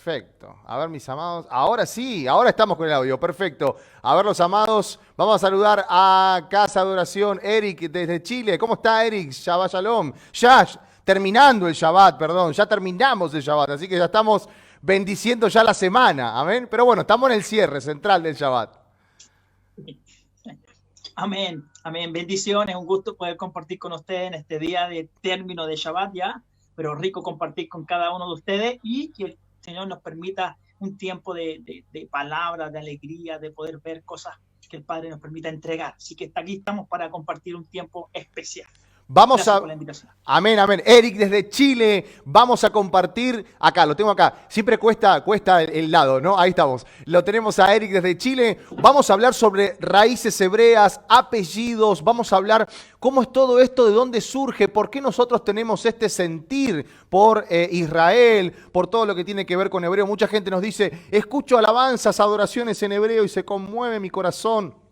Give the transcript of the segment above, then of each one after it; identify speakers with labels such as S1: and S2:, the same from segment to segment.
S1: Perfecto. A ver, mis amados. Ahora sí, ahora estamos con el audio. Perfecto. A ver, los amados. Vamos a saludar a Casa de Oración, Eric, desde Chile. ¿Cómo está, Eric? Shabbat Shalom. Ya, terminando el Shabbat, perdón. Ya terminamos el Shabbat. Así que ya estamos bendiciendo ya la semana. Amén. Pero bueno, estamos en el cierre central del Shabbat.
S2: Amén, amén. Bendiciones, un gusto poder compartir con ustedes en este día de término de Shabbat ya, pero rico compartir con cada uno de ustedes y que el Señor nos permita un tiempo de palabra, de alegría, de poder ver cosas que el Padre nos permita entregar. Así que aquí estamos para compartir un tiempo especial.
S1: Vamos
S2: Gracias
S1: a...
S2: por la invitación.
S1: Amén, amén. Eric desde Chile, vamos a compartir, acá, lo tengo acá, siempre cuesta el lado, ¿no? Ahí estamos. Lo tenemos a Eric desde Chile. Vamos a hablar sobre raíces hebreas, apellidos, vamos a hablar cómo es todo esto, de dónde surge, por qué nosotros tenemos este sentir por Israel, por todo lo que tiene que ver con hebreo. Mucha gente nos dice, escucho alabanzas, adoraciones en hebreo y se conmueve mi corazón.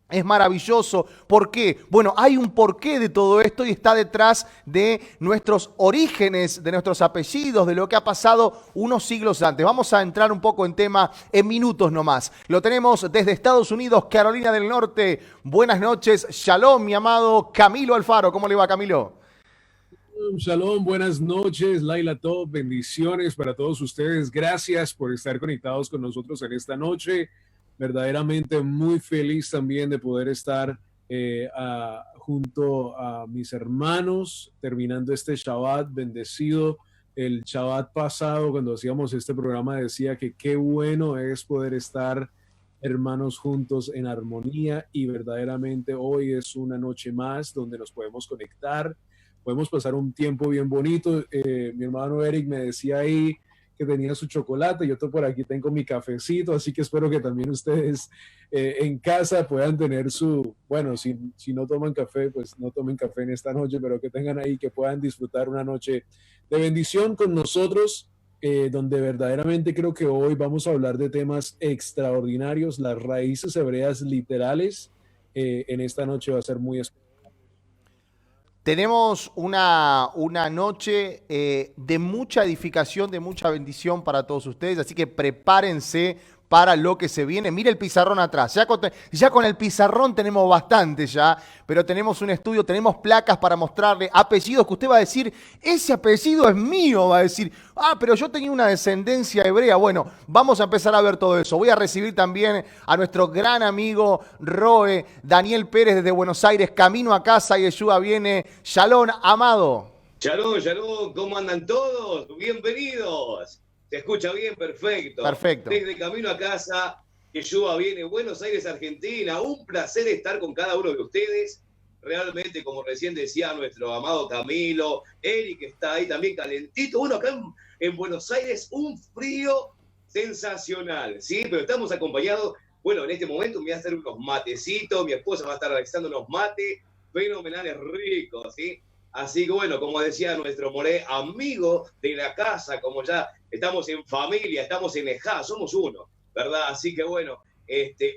S1: Es maravilloso. ¿Por qué? Bueno, hay un porqué de todo esto y está detrás de nuestros orígenes, de nuestros apellidos, de lo que ha pasado unos siglos antes. Vamos a entrar un poco en tema en minutos nomás. Lo tenemos desde Estados Unidos, Carolina del Norte. Buenas noches. Shalom, mi amado Camilo Alfaro. ¿Cómo le va, Camilo?
S3: Shalom, buenas noches, Laila Top, bendiciones para todos ustedes. Gracias por estar conectados con nosotros en esta noche. Verdaderamente muy feliz también de poder estar junto a mis hermanos, terminando este Shabbat bendecido. El Shabbat pasado, cuando hacíamos este programa, decía que qué bueno es poder estar hermanos juntos en armonía, y verdaderamente hoy es una noche más donde nos podemos conectar, podemos pasar un tiempo bien bonito. Mi hermano Eric me decía ahí que tenía su chocolate, yo por aquí tengo mi cafecito, así que espero que también ustedes en casa puedan tener su, bueno, si no toman café, pues no tomen café en esta noche, pero que tengan ahí, que puedan disfrutar una noche de bendición con nosotros, donde verdaderamente creo que hoy vamos a hablar de temas extraordinarios, las raíces hebreas literales. En esta noche va a ser muy especial.
S1: Tenemos una noche de mucha edificación, de mucha bendición para todos ustedes, así que prepárense para lo que se viene. Mire el pizarrón atrás, ya con el pizarrón tenemos bastante ya, pero tenemos un estudio, tenemos placas para mostrarle, apellidos que usted va a decir, ese apellido es mío, va a decir, pero yo tenía una descendencia hebrea. Bueno, vamos a empezar a ver todo eso. Voy a recibir también a nuestro gran amigo Roe, Daniel Pérez desde Buenos Aires, camino a casa, Yeshua viene. Shalom, amado.
S4: Shalom, shalom, ¿cómo andan todos? Bienvenidos. ¿Se escucha bien? Perfecto.
S1: Perfecto.
S4: Desde camino a casa, Yeshua viene, Buenos Aires, Argentina. Un placer estar con cada uno de ustedes. Realmente, como recién decía nuestro amado Camilo, Eric está ahí también calentito. Bueno, acá en Buenos Aires un frío sensacional, ¿sí? Pero estamos acompañados, bueno, en este momento me voy a hacer unos matecitos, mi esposa va a estar realizando unos mates fenomenales, ricos, ¿sí? Así que bueno, como decía nuestro Moré, amigo de la casa, como ya estamos en familia, estamos en Ejá, somos uno, ¿verdad? Así que bueno,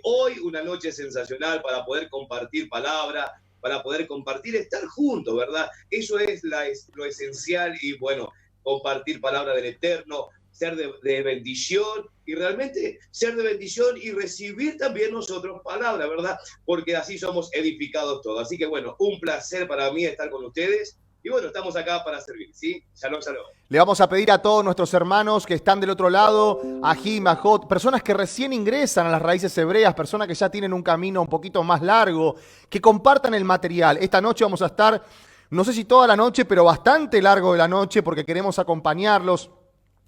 S4: hoy una noche sensacional para poder compartir palabra, para poder compartir, estar juntos, ¿verdad? Eso es lo esencial, y bueno, compartir palabra del Eterno, ser de bendición, y realmente ser de bendición y recibir también nosotros palabra, ¿verdad? Porque así somos edificados todos. Así que bueno, un placer para mí estar con ustedes. Y bueno, estamos acá para servir, ¿sí? Shalom, shalom.
S1: Le vamos a pedir a todos nuestros hermanos que están del otro lado, a Jim, a Jot, personas que recién ingresan a las raíces hebreas, personas que ya tienen un camino un poquito más largo, que compartan el material. Esta noche vamos a estar, no sé si toda la noche, pero bastante largo de la noche, porque queremos acompañarlos.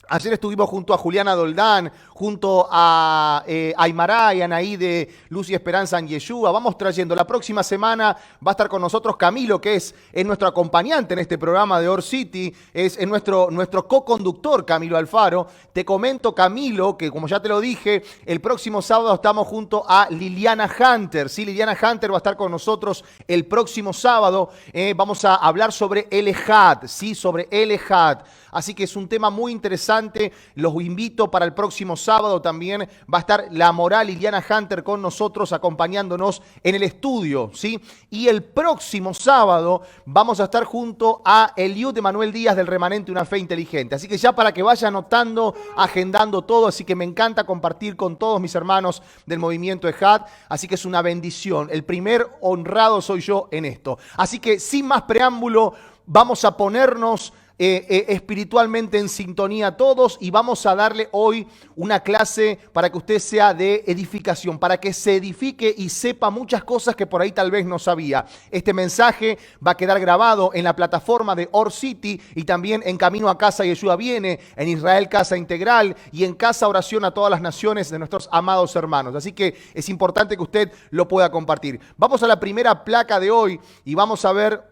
S1: Ayer estuvimos junto a Juliana Doldán, junto a Aymara y Anaí de Luz y Esperanza en Yeshua. Vamos trayendo. La próxima semana va a estar con nosotros Camilo, que es nuestro acompañante en este programa de Or City, es nuestro co-conductor, Camilo Alfaro. Te comento, Camilo, que como ya te lo dije, el próximo sábado estamos junto a Liliana Hunter. Sí, Liliana Hunter va a estar con nosotros el próximo sábado. Vamos a hablar sobre el Ejad, sí, sobre el Ejad. Así que es un tema muy interesante. interesante. Los invito para el próximo sábado también. Va a estar la moral Liliana Hunter con nosotros acompañándonos en el estudio, ¿sí? Y el próximo sábado vamos a estar junto a Eliud Emanuel Díaz del Remanente Una Fe Inteligente. Así que ya para que vaya anotando, agendando todo. Así que me encanta compartir con todos mis hermanos del movimiento EHAD. Así que es una bendición. El primer honrado soy yo en esto. Así que sin más preámbulo, vamos a ponernos espiritualmente en sintonía todos y vamos a darle hoy una clase para que usted sea de edificación, para que se edifique y sepa muchas cosas que por ahí tal vez no sabía. Este mensaje va a quedar grabado en la plataforma de Or City y también en Camino a Casa Yeshua Viene, en Israel Casa Integral y en Casa Oración a todas las naciones de nuestros amados hermanos. Así que es importante que usted lo pueda compartir. Vamos a la primera placa de hoy y vamos a ver,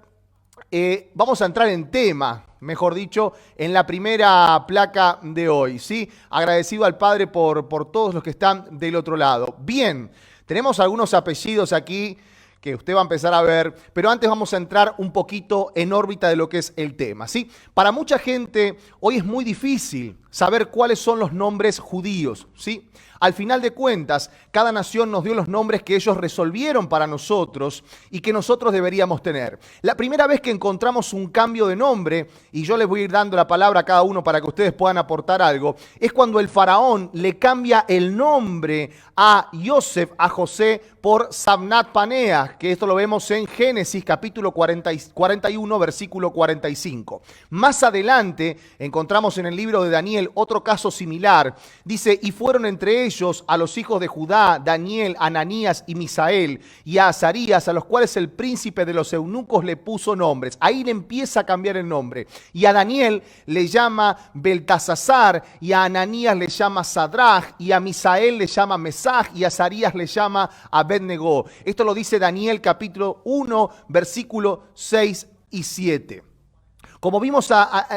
S1: vamos a entrar en tema, mejor dicho, en la primera placa de hoy, ¿sí? Agradecido al Padre por todos los que están del otro lado. Bien, tenemos algunos apellidos aquí que usted va a empezar a ver, pero antes vamos a entrar un poquito en órbita de lo que es el tema, ¿sí? Para mucha gente hoy es muy difícil saber cuáles son los nombres judíos, ¿sí? Al final de cuentas, cada nación nos dio los nombres que ellos resolvieron para nosotros y que nosotros deberíamos tener. La primera vez que encontramos un cambio de nombre, y yo les voy a ir dando la palabra a cada uno para que ustedes puedan aportar algo, es cuando el faraón le cambia el nombre a Yosef, a José, por Sabnat Paneah, que esto lo vemos en Génesis capítulo 41, versículo 45. Más adelante encontramos en el libro de Daniel otro caso similar. Dice, y fueron entre ellos a los hijos de Judá, Daniel, Ananías y Misael, y a Azarías, a los cuales el príncipe de los eunucos le puso nombres. Ahí le empieza a cambiar el nombre. Y a Daniel le llama Beltasazar, y a Ananías le llama Sadrach, y a Misael le llama Mesach, y a Azarías le llama Abednego. Esto lo dice Daniel capítulo 1, versículo 6 y 7. Como vimos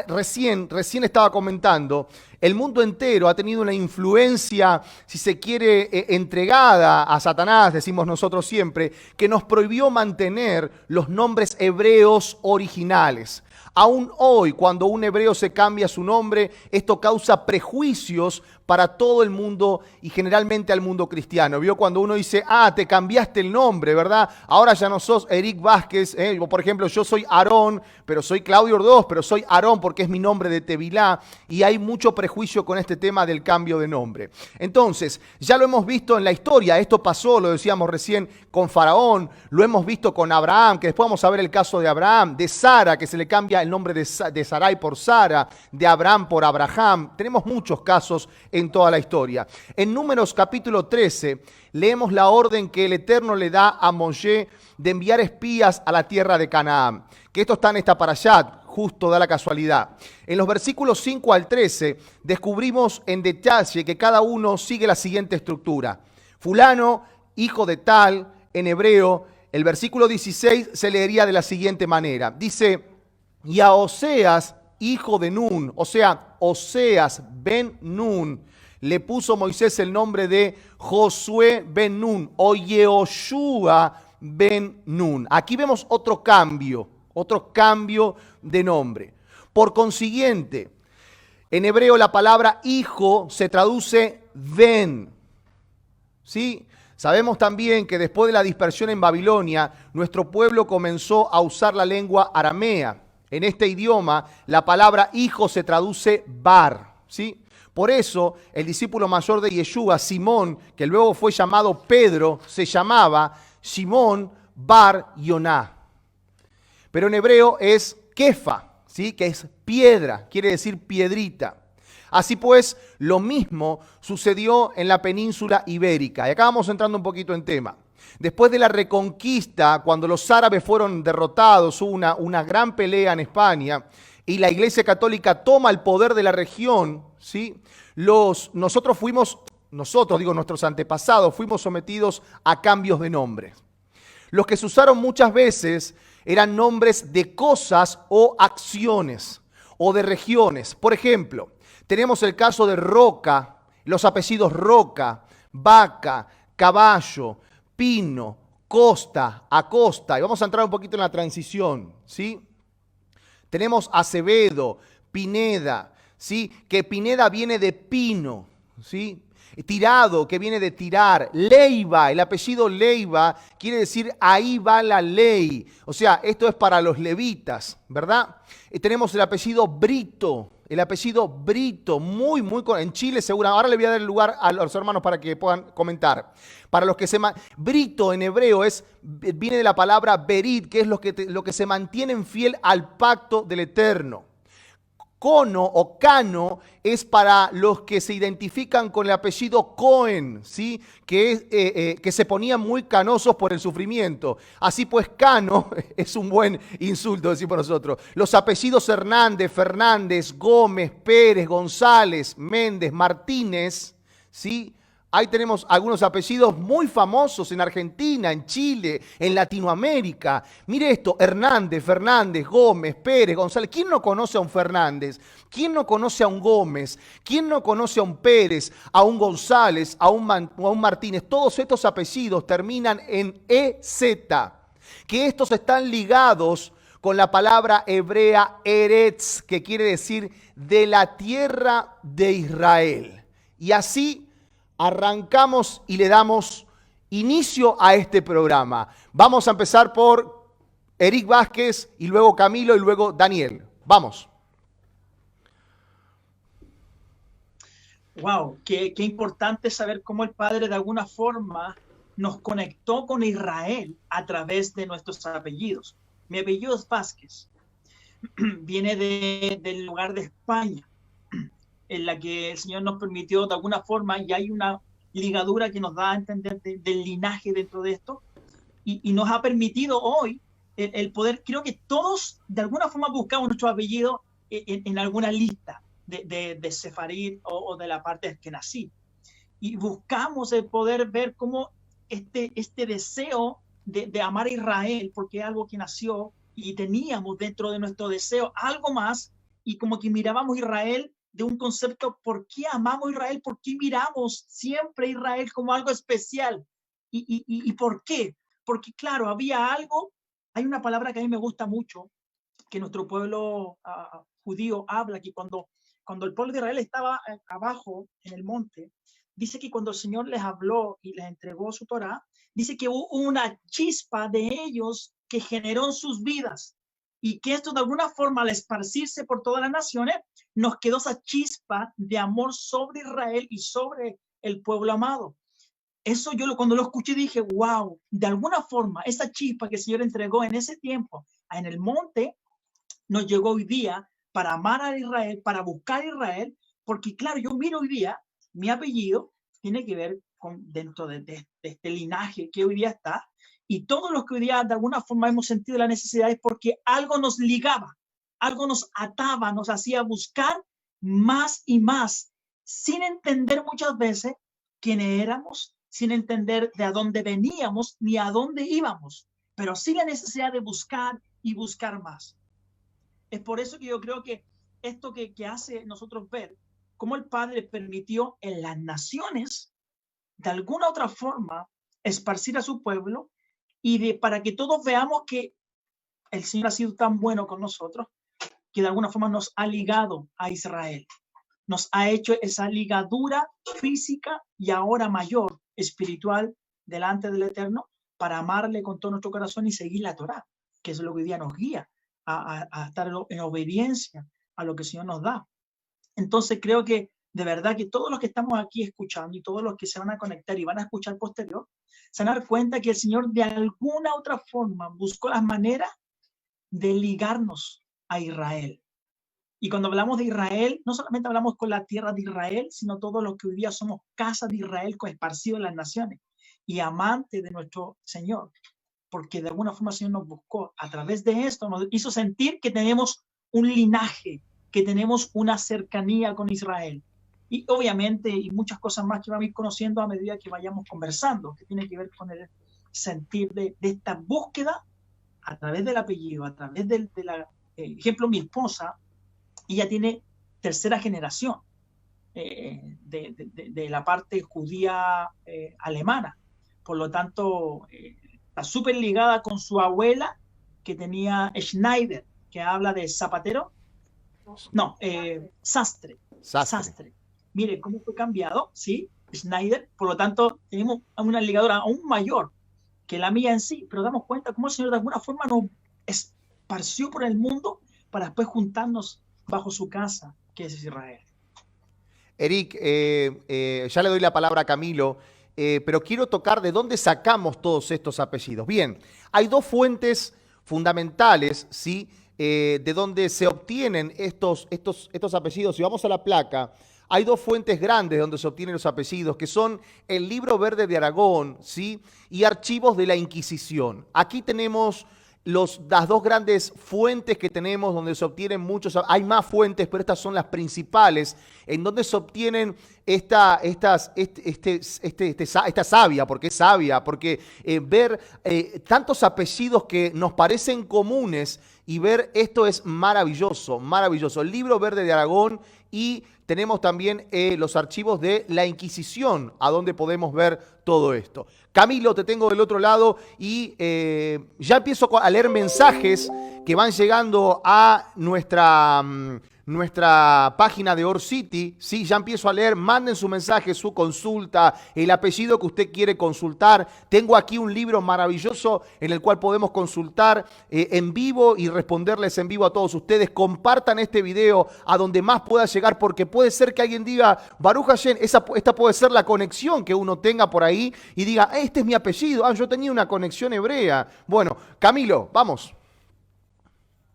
S1: recién estaba comentando, el mundo entero ha tenido una influencia, si se quiere, entregada a Satanás, decimos nosotros siempre, que nos prohibió mantener los nombres hebreos originales. Aún hoy, cuando un hebreo se cambia su nombre, esto causa prejuicios para todo el mundo y generalmente al mundo cristiano. ¿Vio? Cuando uno dice, te cambiaste el nombre, ¿verdad? Ahora ya no sos Eric Vázquez, por ejemplo, yo soy Aarón, pero soy Claudio Ordós, pero soy Aarón porque es mi nombre de Tevilá, y hay mucho prejuicio con este tema del cambio de nombre. Entonces, ya lo hemos visto en la historia, esto pasó, lo decíamos recién, con Faraón, lo hemos visto con Abraham, que después vamos a ver el caso de Abraham, de Sara, que se le cambia el nombre de Sarai por Sara, de Abraham por Abraham. Tenemos muchos casos en toda la historia. En Números capítulo 13 leemos la orden que el Eterno le da a Moshe de enviar espías a la tierra de Canaán, que esto está en esta parashat, justo da la casualidad. En los versículos 5 al 13 descubrimos en detalle que cada uno sigue la siguiente estructura. Fulano, hijo de tal, en hebreo, el versículo 16 se leería de la siguiente manera. Dice, y a Oseas, hijo de Nun, o sea, Oseas ben Nun, le puso Moisés el nombre de Josué ben Nun o Yehoshua ben Nun. Aquí vemos otro cambio de nombre. Por consiguiente, en hebreo la palabra hijo se traduce ben. ¿Sí? Sabemos también que después de la dispersión en Babilonia, nuestro pueblo comenzó a usar la lengua aramea. En este idioma, la palabra hijo se traduce bar, ¿sí? Por eso, el discípulo mayor de Yeshua, Simón, que luego fue llamado Pedro, se llamaba Simón bar Yoná. Pero en hebreo es kefa, ¿sí? Que es piedra, quiere decir piedrita. Así pues, lo mismo sucedió en la península ibérica. Y acá vamos entrando un poquito en tema. Después de la reconquista, cuando los árabes fueron derrotados, hubo una gran pelea en España y la Iglesia Católica toma el poder de la región, ¿sí? Nuestros antepasados, fuimos sometidos a cambios de nombres. Los que se usaron muchas veces eran nombres de cosas o acciones o de regiones. Por ejemplo, tenemos el caso de Roca, los apellidos Roca, Vaca, Caballo, Pino, Costa, Acosta, y vamos a entrar un poquito en la transición, ¿sí? Tenemos Acevedo, Pineda, ¿sí? Que Pineda viene de pino, ¿sí? Tirado, que viene de tirar. Leiva, el apellido Leiva quiere decir ahí va la ley. O sea, esto es para los levitas, ¿verdad? Tenemos el apellido Brito, muy, en Chile seguro. Ahora le voy a dar el lugar a los hermanos para que puedan comentar. Para los que Brito en hebreo viene de la palabra berit, que es lo que se mantienen fiel al pacto del Eterno. Cono o Cano es para los que se identifican con el apellido Cohen, ¿sí? Que se ponían muy canosos por el sufrimiento. Así pues, Cano es un buen insulto, decimos nosotros. Los apellidos Hernández, Fernández, Gómez, Pérez, González, Méndez, Martínez, ¿sí? Ahí tenemos algunos apellidos muy famosos en Argentina, en Chile, en Latinoamérica. Mire esto, Hernández, Fernández, Gómez, Pérez, González. ¿Quién no conoce a un Fernández? ¿Quién no conoce a un Gómez? ¿Quién no conoce a un Pérez, a un González, a un Martínez? Todos estos apellidos terminan en EZ, que estos están ligados con la palabra hebrea Eretz, que quiere decir de la tierra de Israel. Y así arrancamos y le damos inicio a este programa. Vamos a empezar por Eric Vázquez y luego Camilo y luego Daniel. Vamos.
S2: Wow, qué importante saber cómo el Padre de alguna forma nos conectó con Israel a través de nuestros apellidos. Mi apellido es Vázquez. Viene del lugar de España, en la que el Señor nos permitió de alguna forma, y hay una ligadura que nos da a entender del linaje dentro de esto, y nos ha permitido hoy el poder, creo que todos de alguna forma buscamos nuestro apellido en alguna lista de Sefarid o de la parte que nací, y buscamos el poder ver cómo este deseo de amar a Israel, porque es algo que nació y teníamos dentro de nuestro deseo algo más, y como que mirábamos a Israel de un concepto, ¿por qué amamos a Israel? ¿Por qué miramos siempre a Israel como algo especial? ¿Y por qué? Porque claro, hay una palabra que a mí me gusta mucho, que nuestro pueblo judío habla, que cuando el pueblo de Israel estaba abajo en el monte, dice que cuando el Señor les habló y les entregó su Torá, dice que hubo una chispa de ellos que generó en sus vidas, y que esto de alguna forma, al esparcirse por todas las naciones, nos quedó esa chispa de amor sobre Israel y sobre el pueblo amado. Eso yo cuando lo escuché dije, wow, de alguna forma esa chispa que el Señor entregó en ese tiempo en el monte nos llegó hoy día para amar a Israel, para buscar a Israel, porque claro, yo miro hoy día, mi apellido tiene que ver con dentro de este linaje que hoy día está, y todos los que hoy día de alguna forma hemos sentido la necesidad es porque algo nos ligaba, algo nos ataba, nos hacía buscar más y más, sin entender muchas veces quiénes éramos, sin entender de a dónde veníamos ni a dónde íbamos, pero sí la necesidad de buscar y buscar más. Es por eso que yo creo que esto que hace nosotros ver cómo el Padre permitió en las naciones, de alguna otra forma, esparcir a su pueblo, y para que todos veamos que el Señor ha sido tan bueno con nosotros, que de alguna forma nos ha ligado a Israel, nos ha hecho esa ligadura física y ahora mayor, espiritual, delante del Eterno, para amarle con todo nuestro corazón y seguir la Torá, que es lo que hoy día nos guía a estar en obediencia a lo que el Señor nos da. Entonces creo que de verdad que todos los que estamos aquí escuchando y todos los que se van a conectar y van a escuchar posterior, se van a dar cuenta que el Señor de alguna otra forma buscó las maneras de ligarnos a Israel. Y cuando hablamos de Israel, no solamente hablamos con la tierra de Israel, sino todos los que hoy día somos casa de Israel esparcidos en las naciones y amantes de nuestro Señor, porque de alguna forma el Señor nos buscó. A través de esto nos hizo sentir que tenemos un linaje, que tenemos una cercanía con Israel. Y obviamente, y muchas cosas más que vamos a ir conociendo a medida que vayamos conversando, que tiene que ver con el sentir de esta búsqueda a través del apellido, a través de la ejemplo, mi esposa, ella tiene tercera generación de la parte judía alemana. Por lo tanto, está súper ligada con su abuela, que tenía Schneider, que habla de zapatero, No, Sastre.
S1: Sastre.
S2: Sastre. Mire cómo fue cambiado, ¿sí? Schneider, por lo tanto, tenemos una ligadura aún mayor que la mía en sí, pero damos cuenta cómo el Señor de alguna forma nos esparció por el mundo para después juntarnos bajo su casa, que es Israel.
S1: Eric, ya le doy la palabra a Camilo, pero quiero tocar de dónde sacamos todos estos apellidos. Bien, hay dos fuentes fundamentales, ¿sí? De donde se obtienen estos apellidos. Si vamos a la placa, hay dos fuentes grandes donde se obtienen los apellidos, que son el Libro Verde de Aragón, ¿sí? Y archivos de la Inquisición. Aquí tenemos las dos grandes fuentes que tenemos donde se obtienen muchos, hay más fuentes, pero estas son las principales, en donde se obtienen esta savia, porque es sabia, porque ver tantos apellidos que nos parecen comunes y ver esto es maravilloso, maravilloso. El Libro Verde de Aragón y tenemos también los archivos de la Inquisición, a donde podemos ver todo esto. Camilo, te tengo del otro lado y ya empiezo a leer mensajes que van llegando a nuestra página de Or City. Sí, ya empiezo a leer. Manden su mensaje, su consulta, el apellido que usted quiere consultar. Tengo aquí un libro maravilloso en el cual podemos consultar en vivo y responderles en vivo a todos ustedes. Compartan este video a donde más pueda llegar, porque puede ser que alguien diga, Baruch Hashem, esta puede ser la conexión que uno tenga por ahí y diga, este es mi apellido, yo tenía una conexión hebrea. Bueno, Camilo, vamos.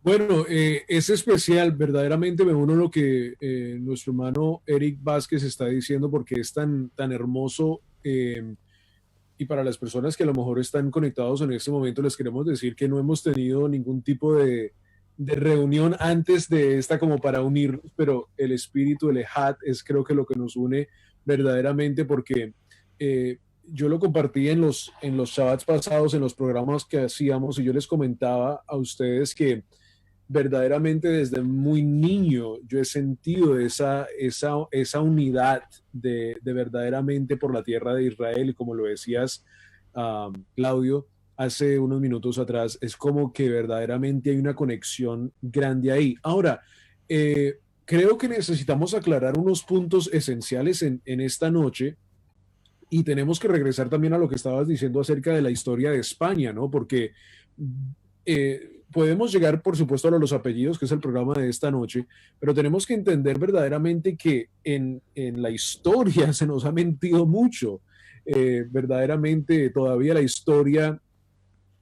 S3: Bueno, es especial, verdaderamente me uno a lo que nuestro hermano Eric Vázquez está diciendo, porque es tan hermoso, y para las personas que a lo mejor están conectados en este momento les queremos decir que no hemos tenido ningún tipo de reunión antes de esta como para unirnos, pero el espíritu, el Ejat, es creo que lo que nos une verdaderamente, porque yo lo compartí en los Shabbats pasados, en los programas que hacíamos, y yo les comentaba a ustedes que verdaderamente desde muy niño yo he sentido esa unidad de verdaderamente por la tierra de Israel, y como lo decías, Claudio, hace unos minutos atrás, es como que verdaderamente hay una conexión grande ahí. Ahora, creo que necesitamos aclarar unos puntos esenciales en esta noche, y tenemos que regresar también a lo que estabas diciendo acerca de la historia de España, ¿no? Porque podemos llegar, por supuesto, a los apellidos, que es el programa de esta noche, pero tenemos que entender verdaderamente que en la historia se nos ha mentido mucho. Verdaderamente todavía la historia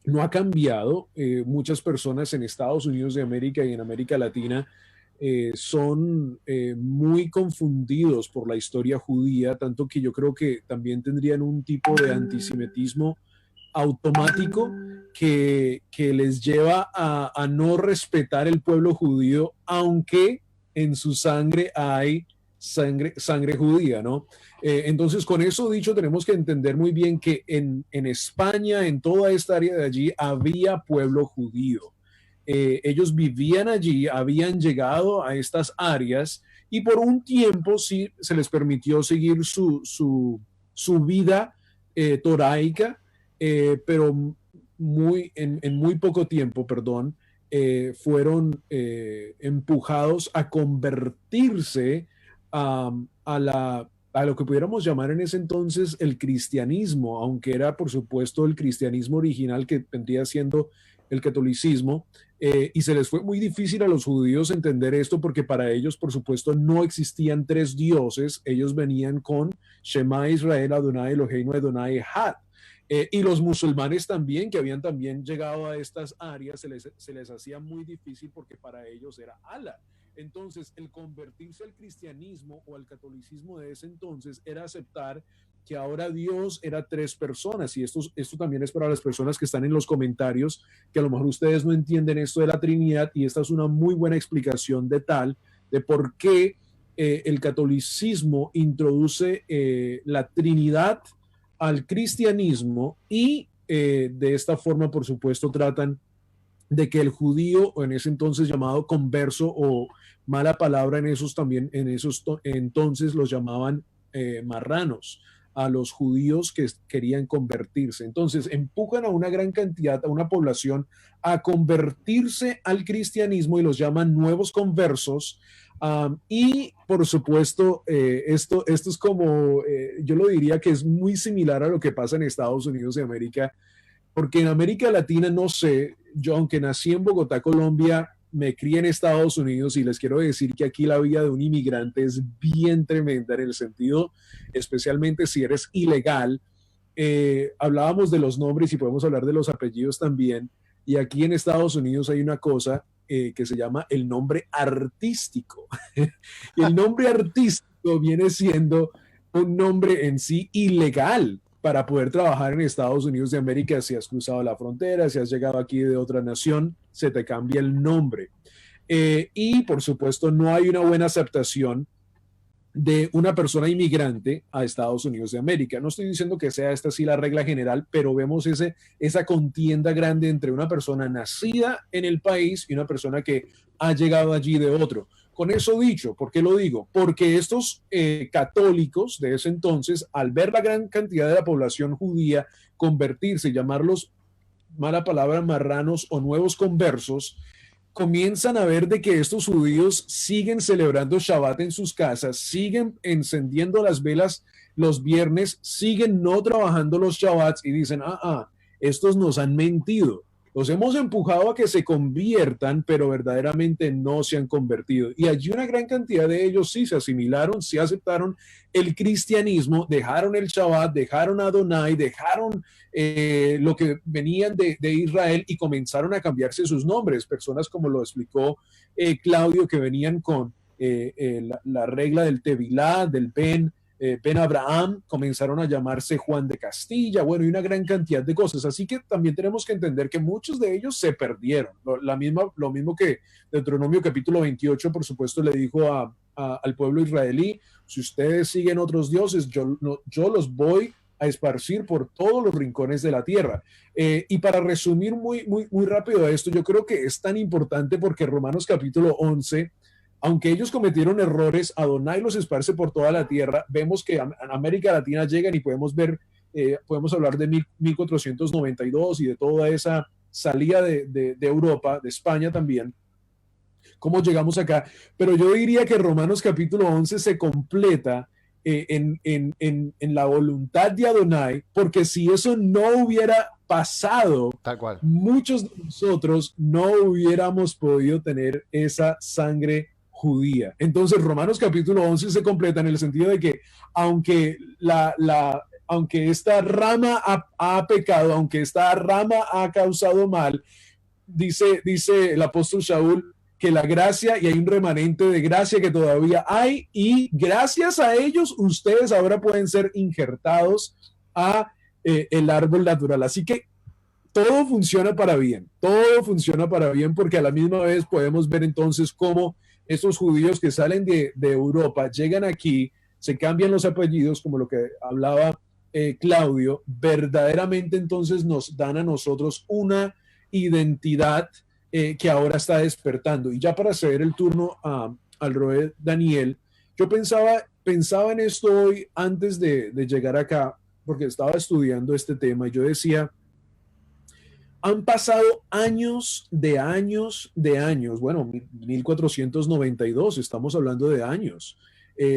S3: no ha cambiado. Muchas personas en Estados Unidos de América y en América Latina son muy confundidos por la historia judía, tanto que yo creo que también tendrían un tipo de antisemitismo automático que les lleva a no respetar el pueblo judío, aunque en su sangre hay sangre judía, ¿no? Entonces, con eso dicho, tenemos que entender muy bien que en España, en toda esta área de allí, había pueblo judío. Ellos vivían allí, habían llegado a estas áreas, y por un tiempo sí se les permitió seguir su vida toraica, pero en muy poco tiempo, perdón, fueron empujados a convertirse a lo que pudiéramos llamar en ese entonces el cristianismo, aunque era por supuesto el cristianismo original que vendría siendo el catolicismo, y se les fue muy difícil a los judíos entender esto, porque para ellos por supuesto no existían tres dioses. Ellos venían con Shema Israel, Adonai Eloheinu, Adonai Echad. Y los musulmanes también, que habían también llegado a estas áreas, se les hacía muy difícil, porque para ellos era Allah. Entonces, el convertirse al cristianismo o al catolicismo de ese entonces era aceptar que ahora Dios era tres personas. Y esto también es para las personas que están en los comentarios, que a lo mejor ustedes no entienden esto de la Trinidad, y esta es una muy buena explicación de por qué el catolicismo introduce la Trinidad al cristianismo, y de esta forma, por supuesto, tratan de que el judío, o en ese entonces llamado converso, o mala palabra en esos entonces los llamaban marranos, a los judíos que querían convertirse. Entonces empujan a una gran cantidad, a una población, a convertirse al cristianismo y los llaman nuevos conversos. Y por supuesto, esto es como, yo lo diría que es muy similar a lo que pasa en Estados Unidos de América, porque en América Latina, no sé, yo aunque nací en Bogotá, Colombia, me crié en Estados Unidos y les quiero decir que aquí la vida de un inmigrante es bien tremenda en el sentido, especialmente si eres ilegal. Hablábamos de los nombres y podemos hablar de los apellidos también. Y aquí en Estados Unidos hay una cosa que se llama el nombre artístico. Y el nombre artístico viene siendo un nombre en sí ilegal para poder trabajar en Estados Unidos de América. Si has cruzado la frontera, si has llegado aquí de otra nación, se te cambia el nombre. Y por supuesto no hay una buena aceptación de una persona inmigrante a Estados Unidos de América. No estoy diciendo que sea esta sí la regla general, pero vemos esa contienda grande entre una persona nacida en el país y una persona que ha llegado allí de otro. Con eso dicho, ¿por qué lo digo? Porque estos católicos de ese entonces, al ver la gran cantidad de la población judía convertirse, llamarlos, mala palabra, marranos o nuevos conversos, comienzan a ver de que estos judíos siguen celebrando Shabbat en sus casas, siguen encendiendo las velas los viernes, siguen no trabajando los Shabbats y dicen, estos nos han mentido. Los hemos empujado a que se conviertan, pero verdaderamente no se han convertido. Y allí una gran cantidad de ellos sí se asimilaron, sí aceptaron el cristianismo, dejaron el Shabbat, dejaron a Adonai, dejaron lo que venían de Israel y comenzaron a cambiarse sus nombres. Personas como lo explicó Claudio, que venían con la regla del Tevilá, del Ben Abraham, comenzaron a llamarse Juan de Castilla, bueno, y una gran cantidad de cosas. Así que también tenemos que entender que muchos de ellos se perdieron. Lo mismo que Deuteronomio capítulo 28, por supuesto, le dijo al pueblo israelí, si ustedes siguen otros dioses, yo los voy a esparcir por todos los rincones de la tierra. Y para resumir muy rápido esto, yo creo que es tan importante porque Romanos capítulo 11, aunque ellos cometieron errores, Adonai los esparce por toda la tierra. Vemos que en América Latina llegan y podemos hablar de 1492 y de toda esa salida de Europa, de España también, cómo llegamos acá. Pero yo diría que Romanos capítulo 11 se completa en la voluntad de Adonai, porque si eso no hubiera pasado,
S1: tal cual,
S3: muchos de nosotros no hubiéramos podido tener esa sangre judía. Entonces Romanos capítulo 11 se completa en el sentido de que aunque aunque esta rama ha pecado, aunque esta rama ha causado mal, dice el apóstol Shaul que la gracia, y hay un remanente de gracia que todavía hay, y gracias a ellos ustedes ahora pueden ser injertados a el árbol natural. Así que todo funciona para bien, porque a la misma vez podemos ver entonces cómo estos judíos que salen de Europa llegan aquí, se cambian los apellidos, como lo que hablaba Claudio, verdaderamente entonces nos dan a nosotros una identidad que ahora está despertando. Y ya para ceder el turno al Roe Daniel, yo pensaba en esto hoy antes de llegar acá, porque estaba estudiando este tema y yo decía, han pasado años, bueno, 1492, estamos hablando de años.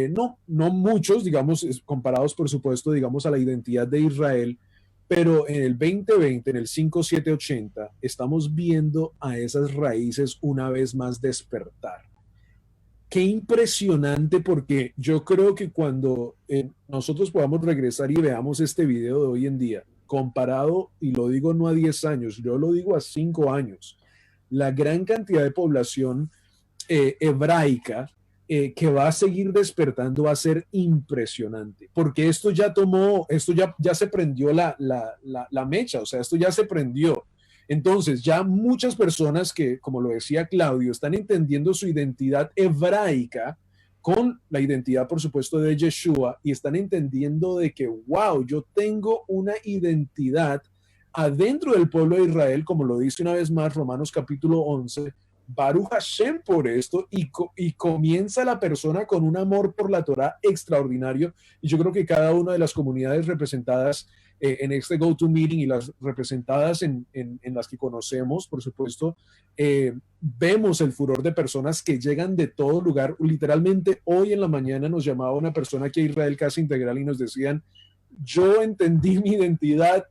S3: No muchos, digamos, comparados por supuesto, digamos, a la identidad de Israel, pero en el 2020, en el 5780, estamos viendo a esas raíces una vez más despertar. Qué impresionante, porque yo creo que cuando nosotros podamos regresar y veamos este video de hoy en día, comparado, y lo digo no a 10 años, yo lo digo a 5 años, la gran cantidad de población hebraica que va a seguir despertando va a ser impresionante, porque esto ya se prendió la mecha, o sea, esto ya se prendió. Entonces ya muchas personas que, como lo decía Claudio, están entendiendo su identidad hebraica con la identidad, por supuesto, de Yeshua, y están entendiendo de que, wow, yo tengo una identidad adentro del pueblo de Israel, como lo dice una vez más Romanos capítulo 11, Baruch Hashem por esto, y comienza la persona con un amor por la Torah extraordinario, y yo creo que cada una de las comunidades representadas en este GoToMeeting y las representadas en las que conocemos, por supuesto, vemos el furor de personas que llegan de todo lugar. Literalmente hoy en la mañana nos llamaba una persona aquí a Israel Casa Integral y nos decían, yo entendí mi identidad,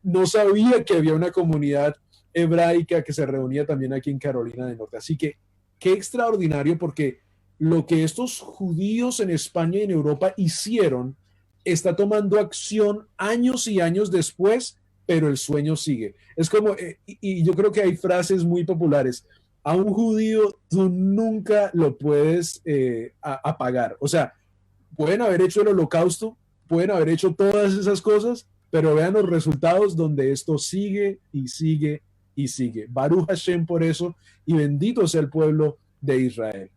S3: no sabía que había una comunidad hebraica que se reunía también aquí en Carolina del Norte. Así que qué extraordinario, porque lo que estos judíos en España y en Europa hicieron está tomando acción años y años después, pero el sueño sigue. Es como, y yo creo que hay frases muy populares, a un judío tú nunca lo puedes apagar. O sea, pueden haber hecho el holocausto, pueden haber hecho todas esas cosas, pero vean los resultados donde esto sigue y sigue y sigue. Baruch Hashem por eso, y bendito sea el pueblo de Israel.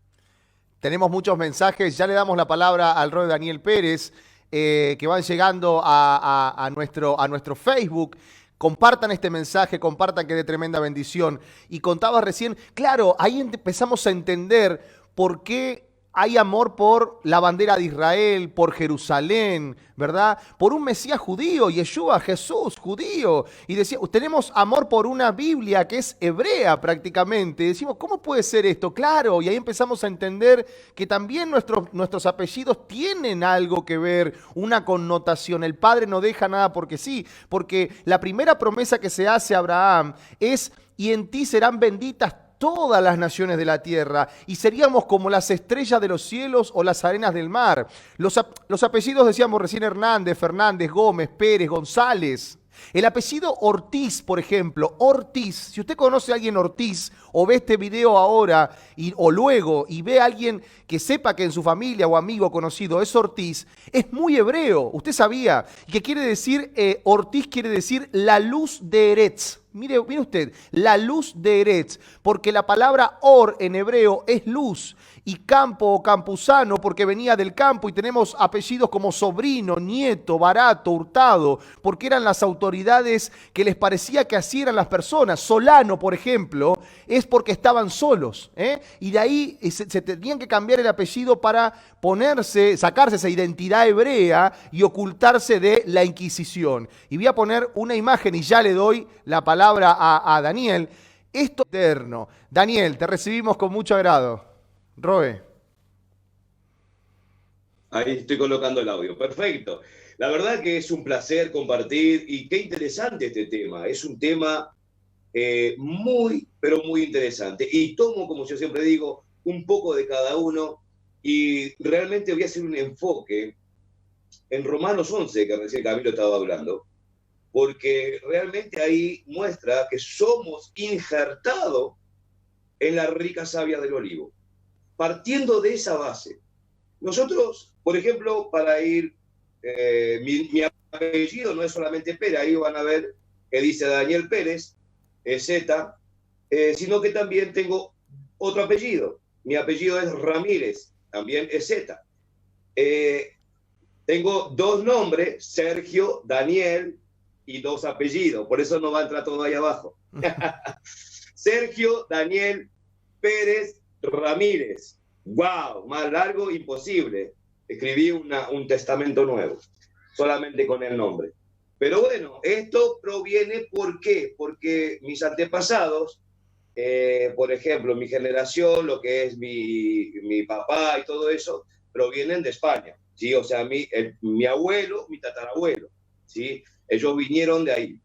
S1: Tenemos muchos mensajes, ya le damos la palabra al Roy Daniel Pérez, que van llegando a nuestro Facebook. Compartan este mensaje, compartan, que de tremenda bendición. Y contaba recién, claro, ahí empezamos a entender por qué hay amor por la bandera de Israel, por Jerusalén, ¿verdad? Por un Mesías judío, Yeshua, Jesús, judío. Y decía, tenemos amor por una Biblia que es hebrea prácticamente. Decimos, ¿cómo puede ser esto? Claro, y ahí empezamos a entender que también nuestros apellidos tienen algo que ver, una connotación. El Padre no deja nada porque sí, porque la primera promesa que se hace a Abraham es, y en ti serán benditas todas las naciones de la tierra, y seríamos como las estrellas de los cielos o las arenas del mar. Los apellidos, decíamos recién, Hernández, Fernández, Gómez, Pérez, González. El apellido Ortiz, por ejemplo, Ortiz, si usted conoce a alguien Ortiz, o ve este video ahora, o luego, y ve a alguien que sepa que en su familia o amigo conocido es Ortiz, es muy hebreo, usted sabía, que quiere decir, Ortiz quiere decir la luz de Eretz. Mire usted, la luz de Eretz, porque la palabra or en hebreo es luz, y campo o campusano porque venía del campo, y tenemos apellidos como sobrino, nieto, barato, hurtado, porque eran las autoridades que les parecía que así eran las personas. Solano, por ejemplo, es porque estaban solos, y de ahí se tenían que cambiar el apellido para sacarse esa identidad hebrea y ocultarse de la Inquisición. Y voy a poner una imagen y ya le doy la palabra a Daniel. Esto es eterno. Daniel, te recibimos con mucho agrado. Roe.
S4: Ahí estoy colocando el audio. Perfecto. La verdad que es un placer compartir, y qué interesante este tema. Es un tema muy, pero muy interesante. Y tomo, como yo siempre digo, un poco de cada uno, y realmente voy a hacer un enfoque en Romanos 11, que recién Camilo estaba hablando, porque realmente ahí muestra que somos injertados en la rica savia del olivo. Partiendo de esa base, nosotros, por ejemplo, para ir, mi apellido no es solamente Pérez, ahí van a ver que dice Daniel Pérez, Z, sino que también tengo otro apellido. Mi apellido es Ramírez, también es Z. Tengo dos nombres, Sergio, Daniel, y dos apellidos, por eso no va a entrar todo ahí abajo. Sergio Daniel Pérez Ramírez. ¡Wow! Más largo, imposible. Escribí un testamento nuevo, solamente con el nombre. Pero bueno, esto proviene, ¿por qué? Porque mis antepasados, por ejemplo, mi generación, lo que es mi papá y todo eso, provienen de España, ¿sí? O sea, mi abuelo, mi tatarabuelo, ¿sí? Ellos vinieron de ahí.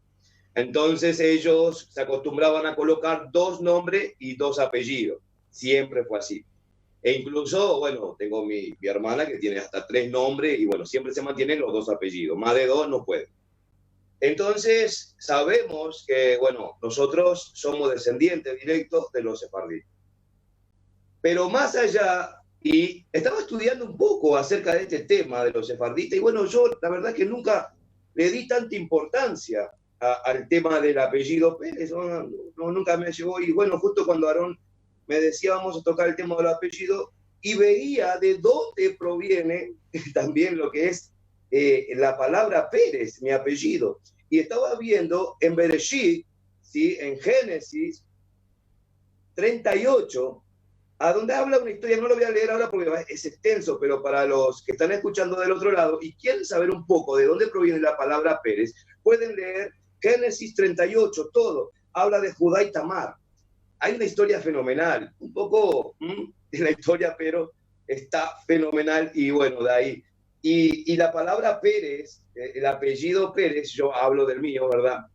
S4: Entonces ellos se acostumbraban a colocar dos nombres y dos apellidos. Siempre fue así. E incluso, bueno, tengo mi hermana que tiene hasta 3 nombres, y bueno, siempre se mantienen los 2 apellidos. Más de 2 no puede. Entonces sabemos que, bueno, nosotros somos descendientes directos de los sefardí. Pero más allá, y estaba estudiando un poco acerca de este tema de los sefarditas, y bueno, yo la verdad que nunca le di tanta importancia al tema del apellido Pérez, nunca me llegó. Y bueno, justo cuando Aarón me decía vamos a tocar el tema del apellido, y veía de dónde proviene también lo que es la palabra Pérez, mi apellido. Y estaba viendo en Bereshit, ¿sí? En Génesis 38, a donde habla una historia, no lo voy a leer ahora porque es extenso, pero para los que están escuchando del otro lado y quieren saber un poco de dónde proviene la palabra Pérez, pueden leer Génesis 38, todo. Habla de Judá y Tamar. Hay una historia fenomenal, un poco de la historia, pero está fenomenal y bueno, de ahí. Y la palabra Pérez, el apellido Pérez, yo hablo del mío, ¿verdad?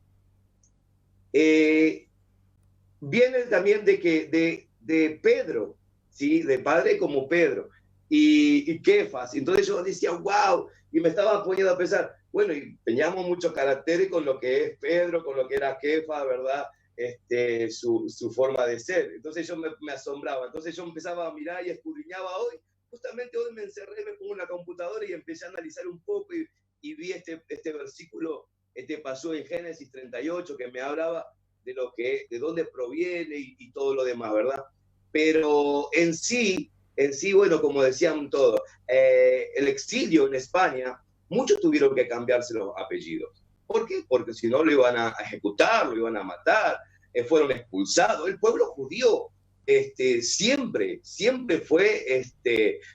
S4: Viene también de Pedro, ¿sí? De padre como Pedro y Kefas. Entonces yo decía, wow, y me estaba poniendo a pensar, bueno, y teníamos muchos caracteres con lo que es Pedro, con lo que era Kefas, ¿verdad? Su forma de ser. Entonces yo me asombraba. Entonces yo empezaba a mirar y escudriñaba hoy. Justamente hoy me encerré, me pongo en la computadora y empecé a analizar un poco y vi este versículo, pasó en Génesis 38, que me hablaba de dónde proviene y todo lo demás, ¿verdad? Pero en sí, bueno, como decían todos, el exilio en España, muchos tuvieron que cambiarse los apellidos. ¿Por qué? Porque si no lo iban a ejecutar, lo iban a matar, fueron expulsados. El pueblo judío siempre fue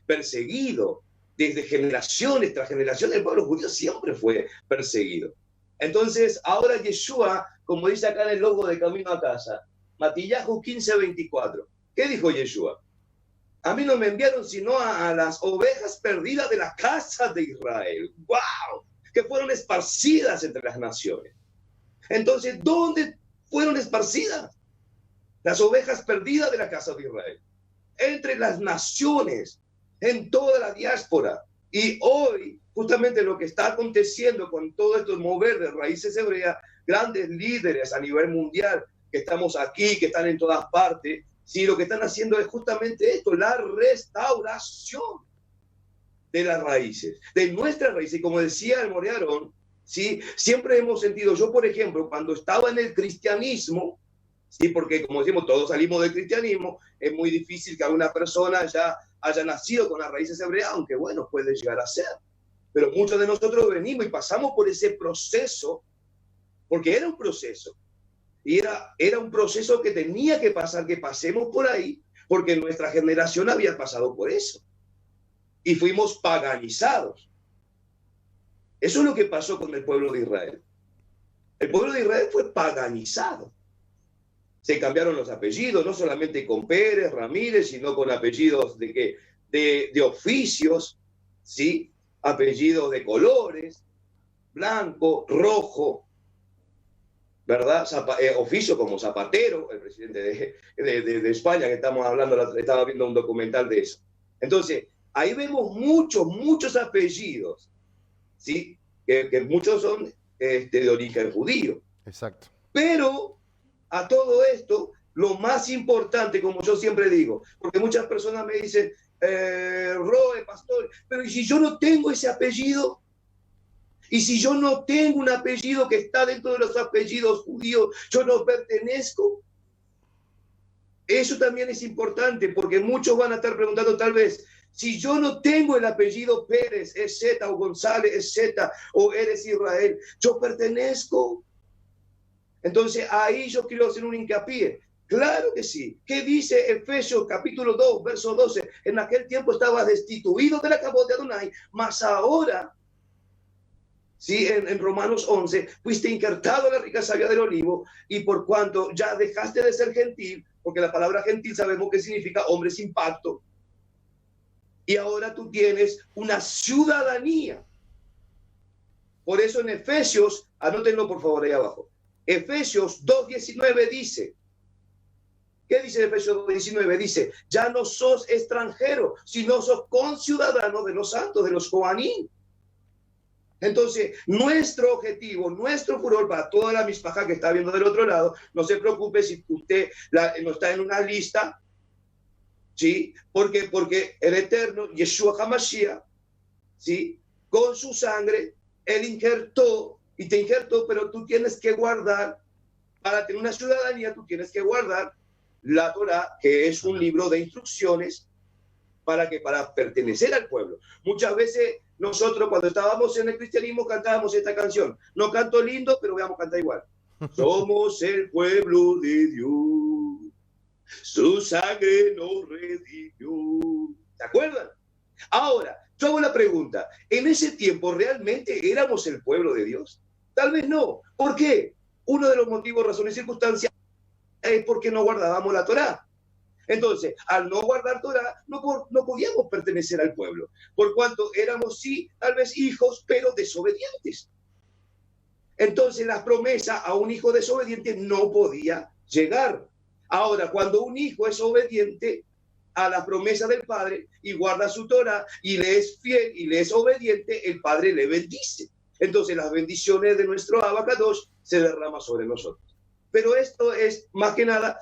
S4: perseguido. Desde generaciones tras generaciones, el pueblo judío siempre fue perseguido. Entonces, ahora Yeshua, como dice acá en el logo de Camino a Casa, Matillahu 15:24, ¿qué dijo Yeshua? A mí no me enviaron sino a las ovejas perdidas de la casa de Israel. ¡Wow! Que fueron esparcidas entre las naciones. Entonces, ¿dónde fueron esparcidas? Las ovejas perdidas de la casa de Israel. Entre las naciones, en toda la diáspora. Y hoy, justamente lo que está aconteciendo con todo esto mover de raíces hebreas, grandes líderes a nivel mundial, que estamos aquí, que están en todas partes, sí, lo que están haciendo es justamente esto, la restauración de las raíces, de nuestras raíces. Y como decía el Morearón, ¿sí? Siempre hemos sentido, yo por ejemplo, cuando estaba en el cristianismo, ¿sí? Porque como decimos, todos salimos del cristianismo, es muy difícil que alguna persona ya haya nacido con las raíces hebreas, aunque bueno, puede llegar a ser. Pero muchos de nosotros venimos y pasamos por ese proceso, porque era un proceso. Y era un proceso que tenía que pasar, que pasemos por ahí, porque nuestra generación había pasado por eso. Y fuimos paganizados. Eso es lo que pasó con el pueblo de Israel. El pueblo de Israel fue paganizado. Se cambiaron los apellidos, no solamente con Pérez, Ramírez, sino con apellidos de oficios, ¿sí? Apellidos de colores, blanco, rojo, ¿verdad? Oficio como Zapatero, el presidente de España, que estamos hablando, estaba viendo un documental de eso. Entonces, ahí vemos muchos apellidos, ¿sí? Que muchos son de origen judío.
S1: Exacto.
S4: Pero a todo esto, lo más importante, como yo siempre digo, porque muchas personas me dicen, Roe, pastor, pero ¿y si yo no tengo ese apellido? Y si yo no tengo un apellido que está dentro de los apellidos judíos, yo no pertenezco. Eso también es importante, porque muchos van a estar preguntando tal vez, si yo no tengo el apellido Pérez, es Z, o González, es Z, o eres Israel, ¿yo pertenezco? Entonces ahí yo quiero hacer un hincapié. Claro que sí. ¿Qué dice Efesios capítulo 2, verso 12? En aquel tiempo estabas destituido de la cabot de Adonai, mas ahora, sí, en Romanos 11, fuiste injertado en la rica savia del olivo, y por cuanto ya dejaste de ser gentil, porque la palabra gentil sabemos que significa hombre sin pacto, y ahora tú tienes una ciudadanía. Por eso en Efesios, anótenlo por favor ahí abajo, Efesios 2:19 dice, ¿qué dice Efesios 2:19? Dice, ya no sos extranjero, sino sos conciudadano de los santos, de los Coanín. Entonces, nuestro objetivo, nuestro furor para toda la mispaja que está viendo del otro lado, no se preocupe si usted no está en una lista, ¿sí? Porque el eterno, Yeshua HaMashiach, ¿sí? Con su sangre, él injertó, y te injertó, pero tú tienes que guardar, para tener una ciudadanía, tú tienes que guardar la Torah, que es un libro de instrucciones para pertenecer al pueblo. Muchas veces nosotros cuando estábamos en el cristianismo cantábamos esta canción. No canto lindo, pero veamos, canta igual. Somos el pueblo de Dios. Su sangre nos redimió. ¿Se acuerdan? Ahora, yo hago la pregunta, ¿en ese tiempo realmente éramos el pueblo de Dios? Tal vez no. ¿Por qué? Uno de los motivos, razones y circunstancias es porque no guardábamos la Torá. Entonces, al no guardar Torá, no podíamos pertenecer al pueblo, por cuanto éramos, sí, tal vez hijos, pero desobedientes. Entonces, la promesa a un hijo desobediente no podía llegar. Ahora, cuando un hijo es obediente a la promesa del Padre y guarda su Torá y le es fiel y le es obediente, el Padre le bendice. Entonces, las bendiciones de nuestro Abacadosh se derraman sobre nosotros. Pero esto es, más que nada,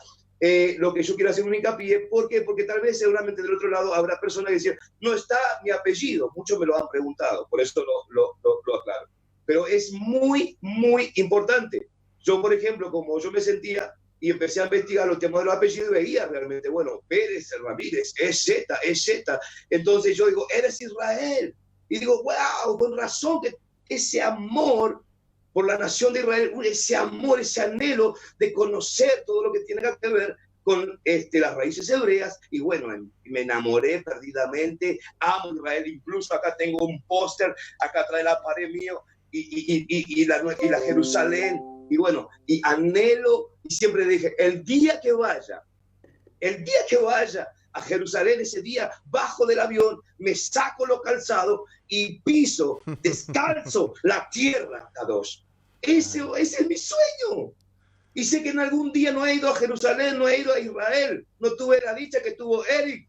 S4: lo que yo quiero hacer un hincapié. ¿Por qué? Porque tal vez seguramente del otro lado habrá personas que dicen, no está mi apellido. Muchos me lo han preguntado, por eso lo aclaro. Pero es muy, muy importante. Yo, por ejemplo, como yo me sentía y empecé a investigar los temas de los apellidos, veía realmente, bueno, Pérez, Ramírez, es Z. Entonces yo digo, eres Israel. Y digo, wow, con razón que ese amor por la nación de Israel, ese amor, ese anhelo de conocer todo lo que tiene que ver con las raíces hebreas, y bueno, me enamoré perdidamente, amo Israel, incluso acá tengo un póster, acá trae la pared mío, y la Jerusalén, y bueno, y anhelo, y siempre dije, el día que vaya a Jerusalén, ese día, bajo del avión, me saco los calzados y piso descalzo la tierra, Kadosh. Ese es mi sueño. Y sé que en algún día no he ido a Jerusalén, no he ido a Israel. No tuve la dicha que tuvo Eric.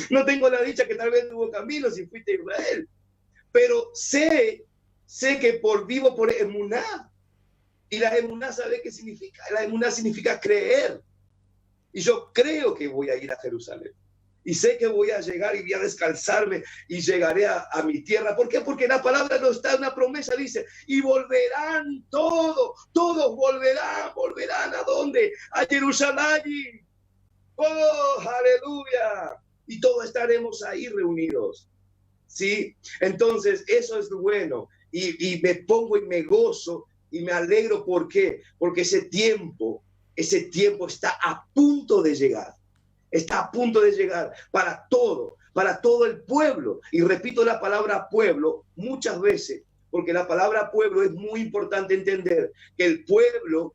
S4: No tengo la dicha que tal vez tuvo Camilo si fuiste a Israel. Pero sé que vivo por emuná. Y la emuná, ¿sabe qué significa? La emuná significa creer. Y yo creo que voy a ir a Jerusalén. Y sé que voy a llegar y voy a descalzarme y llegaré a mi tierra. ¿Por qué? Porque la palabra no está en una promesa, dice, y volverán todos volverán ¿a dónde? A Jerusalén. ¡Oh, aleluya! Y todos estaremos ahí reunidos. ¿Sí? Entonces, eso es bueno. Y me pongo y me gozo y me alegro. ¿Por qué? Porque ese tiempo está a punto de llegar. Está a punto de llegar para todo el pueblo. Y repito la palabra pueblo muchas veces, porque la palabra pueblo es muy importante entender que el pueblo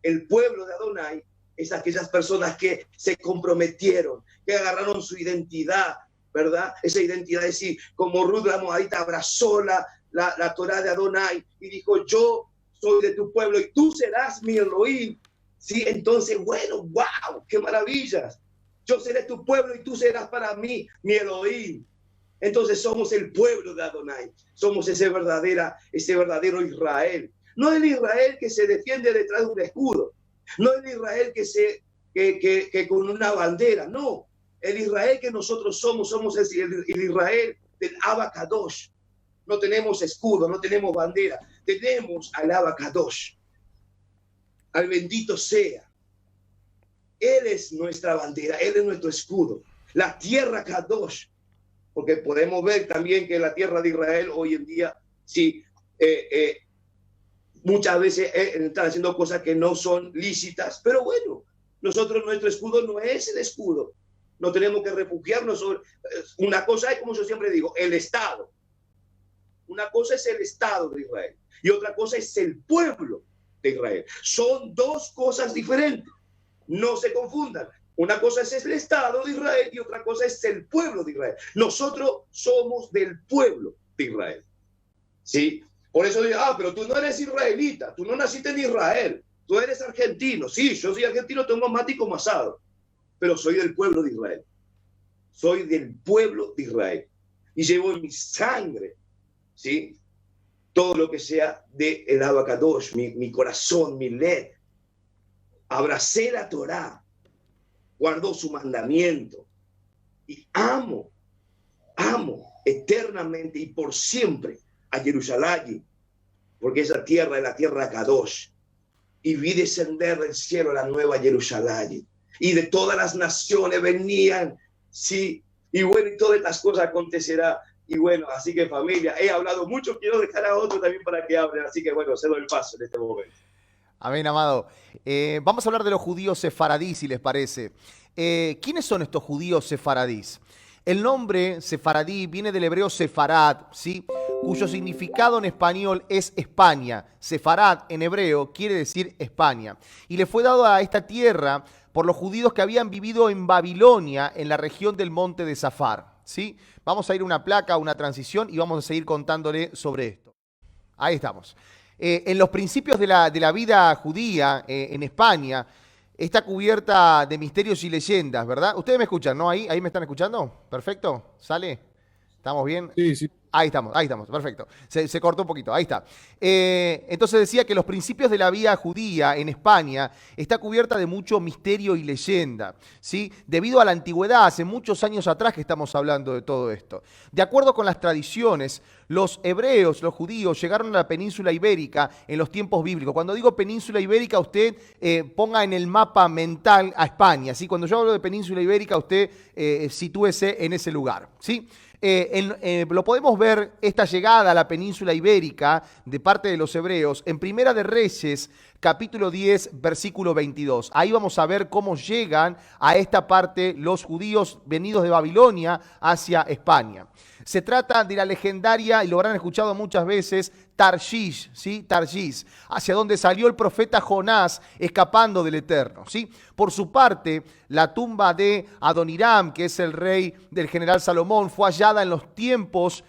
S4: de Adonai es aquellas personas que se comprometieron, que agarraron su identidad, ¿verdad? Esa identidad es decir, como Ruth la Moabita abrazó la Torá de Adonai y dijo, yo soy de tu pueblo y tú serás mi Elohim. Sí, entonces, bueno, wow, qué maravillas. Yo seré tu pueblo y tú serás para mí mi Elohim. Entonces somos el pueblo de Adonai. Somos ese verdadero Israel. No el Israel que se defiende detrás de un escudo. No el Israel que con una bandera. No. El Israel que nosotros somos el Israel del Abacadosh. No tenemos escudo, no tenemos bandera. Tenemos al Abacadosh. Al bendito sea. Él es nuestra bandera, Él es nuestro escudo. La tierra Kadosh, porque podemos ver también que la tierra de Israel hoy en día, sí, muchas veces están haciendo cosas que no son lícitas, pero bueno, nuestro escudo no es el escudo. No tenemos que refugiarnos sobre una cosa, es como yo siempre digo, el Estado. Una cosa es el Estado de Israel y otra cosa es el pueblo de Israel. Son dos cosas diferentes. No se confundan. Una cosa es el Estado de Israel y otra cosa es el pueblo de Israel. Nosotros somos del pueblo de Israel. ¿Sí? Por eso digo, pero tú no eres israelita, tú no naciste en Israel, tú eres argentino. Sí, yo soy argentino, tengo mate y como asado, pero soy del pueblo de Israel. Soy del pueblo de Israel. Y llevo en mi sangre, ¿sí? Todo lo que sea de el Abacadosh, mi corazón, mi led. Abracé la Torá, guardo su mandamiento y amo eternamente y por siempre a Jerusalén, porque esa tierra es la tierra Kadosh. Y vi descender del cielo la nueva Jerusalén. Y de todas las naciones venían, sí, y bueno, y todas estas cosas acontecerá. Y bueno, así que familia, he hablado mucho, quiero dejar a otro también para que hable, así que bueno, cedo el paso en este momento.
S1: Amén, amado. Vamos a hablar de los judíos sefaradí, si les parece. ¿Quiénes son estos judíos sefaradís? El nombre sefaradí viene del hebreo sefarad, ¿sí? Cuyo significado en español es España. Sefarad en hebreo quiere decir España. Y le fue dado a esta tierra por los judíos que habían vivido en Babilonia, en la región del monte de Zafar, ¿sí? Vamos a ir a una placa, una transición y vamos a seguir contándole sobre esto. Ahí estamos. En los principios de la vida judía en España está cubierta de misterios y leyendas, ¿verdad? Ustedes me escuchan, ¿no? ¿Ahí me están escuchando? ¿Perfecto? ¿Sale? ¿Estamos bien?
S3: Sí, sí.
S1: Ahí estamos, perfecto. Se cortó un poquito, ahí está. Entonces decía que los principios de la vida judía en España está cubierta de mucho misterio y leyenda, ¿sí? Debido a la antigüedad, hace muchos años atrás que estamos hablando de todo esto. De acuerdo con las tradiciones, los hebreos, los judíos, llegaron a la península ibérica en los tiempos bíblicos. Cuando digo península ibérica, usted ponga en el mapa mental a España, ¿sí? Cuando yo hablo de península ibérica, usted sitúese en ese lugar, ¿sí? Lo podemos ver esta llegada a la península ibérica de parte de los hebreos en Primera de Reyes, capítulo 10, versículo 22. Ahí vamos a ver cómo llegan a esta parte los judíos venidos de Babilonia hacia España. Se trata de la legendaria, y lo habrán escuchado muchas veces, Tarshish, ¿sí? Tarshish, hacia donde salió el profeta Jonás escapando del Eterno, ¿sí? Por su parte, la tumba de Adoniram, que es el rey del general Salomón, fue hallada en los tiempos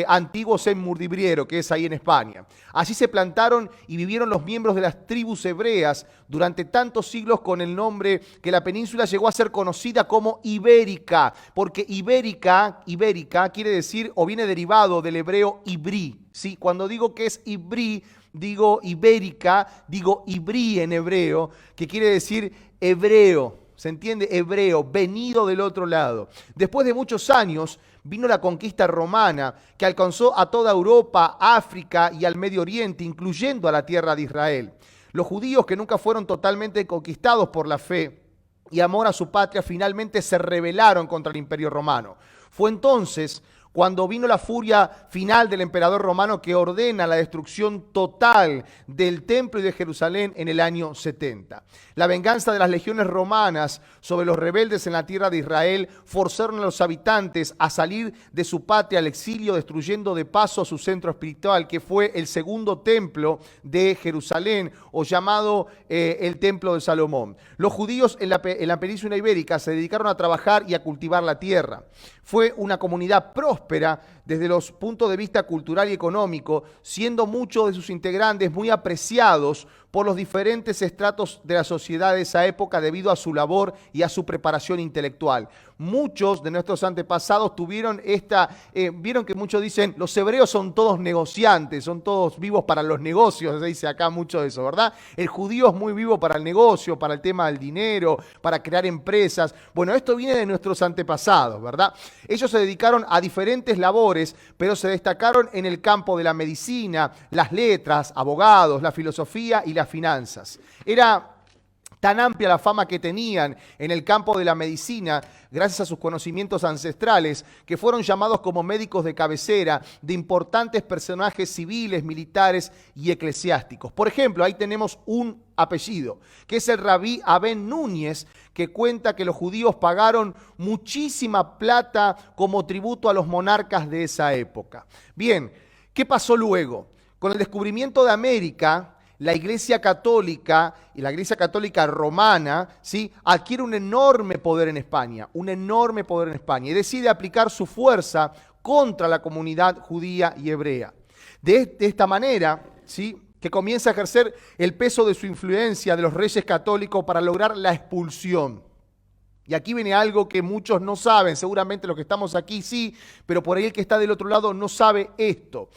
S1: antiguos en Murdibriero, que es ahí en España. Así se plantaron y vivieron los miembros de las tribus hebreas durante tantos siglos con el nombre que la península llegó a ser conocida como Ibérica, porque Ibérica quiere decir o viene derivado del hebreo ibrí, ¿sí? Cuando digo que es ibrí, digo ibérica, digo ibrí en hebreo, que quiere decir hebreo, ¿se entiende? Hebreo, venido del otro lado. Después de muchos años vino la conquista romana que alcanzó a toda Europa, África y al Medio Oriente, incluyendo a la tierra de Israel. Los judíos, que nunca fueron totalmente conquistados por la fe y amor a su patria, finalmente se rebelaron contra el Imperio Romano. Fue entonces cuando vino la furia final del emperador romano que ordena la destrucción total del templo y de Jerusalén en el año 70. La venganza de las legiones romanas sobre los rebeldes en la tierra de Israel forzaron a los habitantes a salir de su patria al exilio, destruyendo de paso su centro espiritual, que fue el segundo templo de Jerusalén, o llamado el templo de Salomón. Los judíos en la península ibérica se dedicaron a trabajar y a cultivar la tierra. Fue una comunidad próspera desde los puntos de vista cultural y económico, siendo muchos de sus integrantes muy apreciados por los diferentes estratos de la sociedad de esa época debido a su labor y a su preparación intelectual. Muchos de nuestros antepasados tuvieron vieron que muchos dicen, los hebreos son todos negociantes, son todos vivos para los negocios, se dice acá mucho de eso, ¿verdad? El judío es muy vivo para el negocio, para el tema del dinero, para crear empresas. Bueno, esto viene de nuestros antepasados, ¿verdad? Ellos se dedicaron a diferentes labores, pero se destacaron en el campo de la medicina, las letras, abogados, la filosofía y las finanzas. Era tan amplia la fama que tenían en el campo de la medicina, gracias a sus conocimientos ancestrales, que fueron llamados como médicos de cabecera de importantes personajes civiles, militares y eclesiásticos. Por ejemplo, ahí tenemos un apellido, que es el rabí Aben Núñez, que cuenta que los judíos pagaron muchísima plata como tributo a los monarcas de esa época. Bien, ¿qué pasó luego? Con el descubrimiento de América, la Iglesia Católica y la Iglesia Católica Romana, ¿sí?, adquiere un enorme poder en España, y decide aplicar su fuerza contra la comunidad judía y hebrea. De esta manera, ¿sí?, que comienza a ejercer el peso de su influencia de los reyes católicos para lograr la expulsión. Y aquí viene algo que muchos no saben, seguramente los que estamos aquí sí, pero por ahí el que está del otro lado no sabe esto.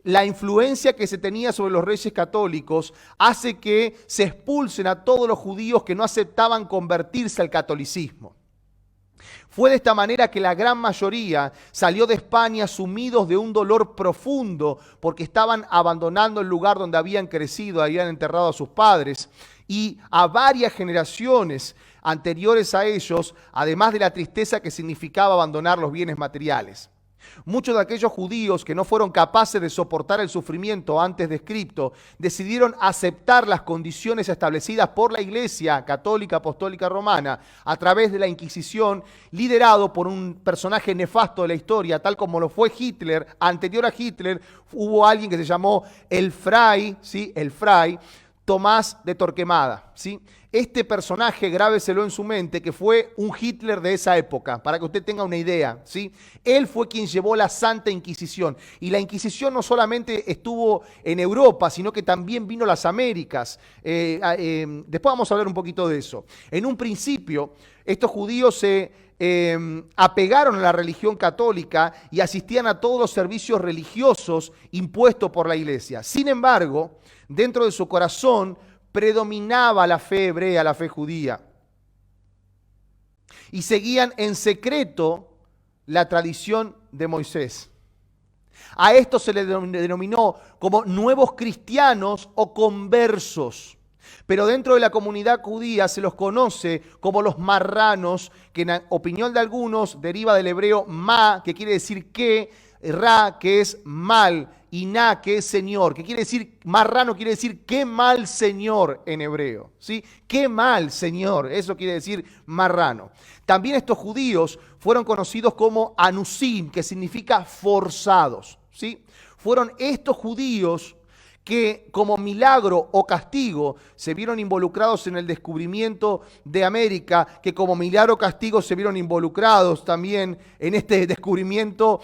S1: La influencia que se tenía sobre los reyes católicos hace que se expulsen a todos los judíos que no aceptaban convertirse al catolicismo. Fue de esta manera que la gran mayoría salió de España sumidos de un dolor profundo porque estaban abandonando el lugar donde habían crecido, habían enterrado a sus padres, y a varias generaciones anteriores a ellos, además de la tristeza que significaba abandonar los bienes materiales. Muchos de aquellos judíos que no fueron capaces de soportar el sufrimiento antes descrito, decidieron aceptar las condiciones establecidas por la Iglesia Católica Apostólica Romana a través de la Inquisición, liderado por un personaje nefasto de la historia, tal como lo fue Hitler. Anterior a Hitler hubo alguien que se llamó el Fray, ¿sí? El Fray Tomás de Torquemada, ¿sí? Este personaje, grábeselo en su mente, que fue un Hitler de esa época, para que usted tenga una idea, ¿sí? Él fue quien llevó la Santa Inquisición. Y la Inquisición no solamente estuvo en Europa, sino que también vino a las Américas. Después vamos a hablar un poquito de eso. En un principio, estos judíos se apegaron a la religión católica y asistían a todos los servicios religiosos impuestos por la Iglesia. Sin embargo, dentro de su corazón predominaba la fe hebrea, la fe judía. Y seguían en secreto la tradición de Moisés. A esto se le denominó como nuevos cristianos o conversos. Pero dentro de la comunidad judía se los conoce como los marranos, que en opinión de algunos deriva del hebreo ma, que quiere decir que, ra, que es mal, y na, que es señor, que quiere decir, marrano quiere decir qué mal señor en hebreo, ¿sí? Qué mal señor, eso quiere decir marrano. También estos judíos fueron conocidos como anusim, que significa forzados, ¿sí? Fueron estos judíos que como milagro o castigo se vieron involucrados en el descubrimiento de América, que como milagro o castigo se vieron involucrados también en este descubrimiento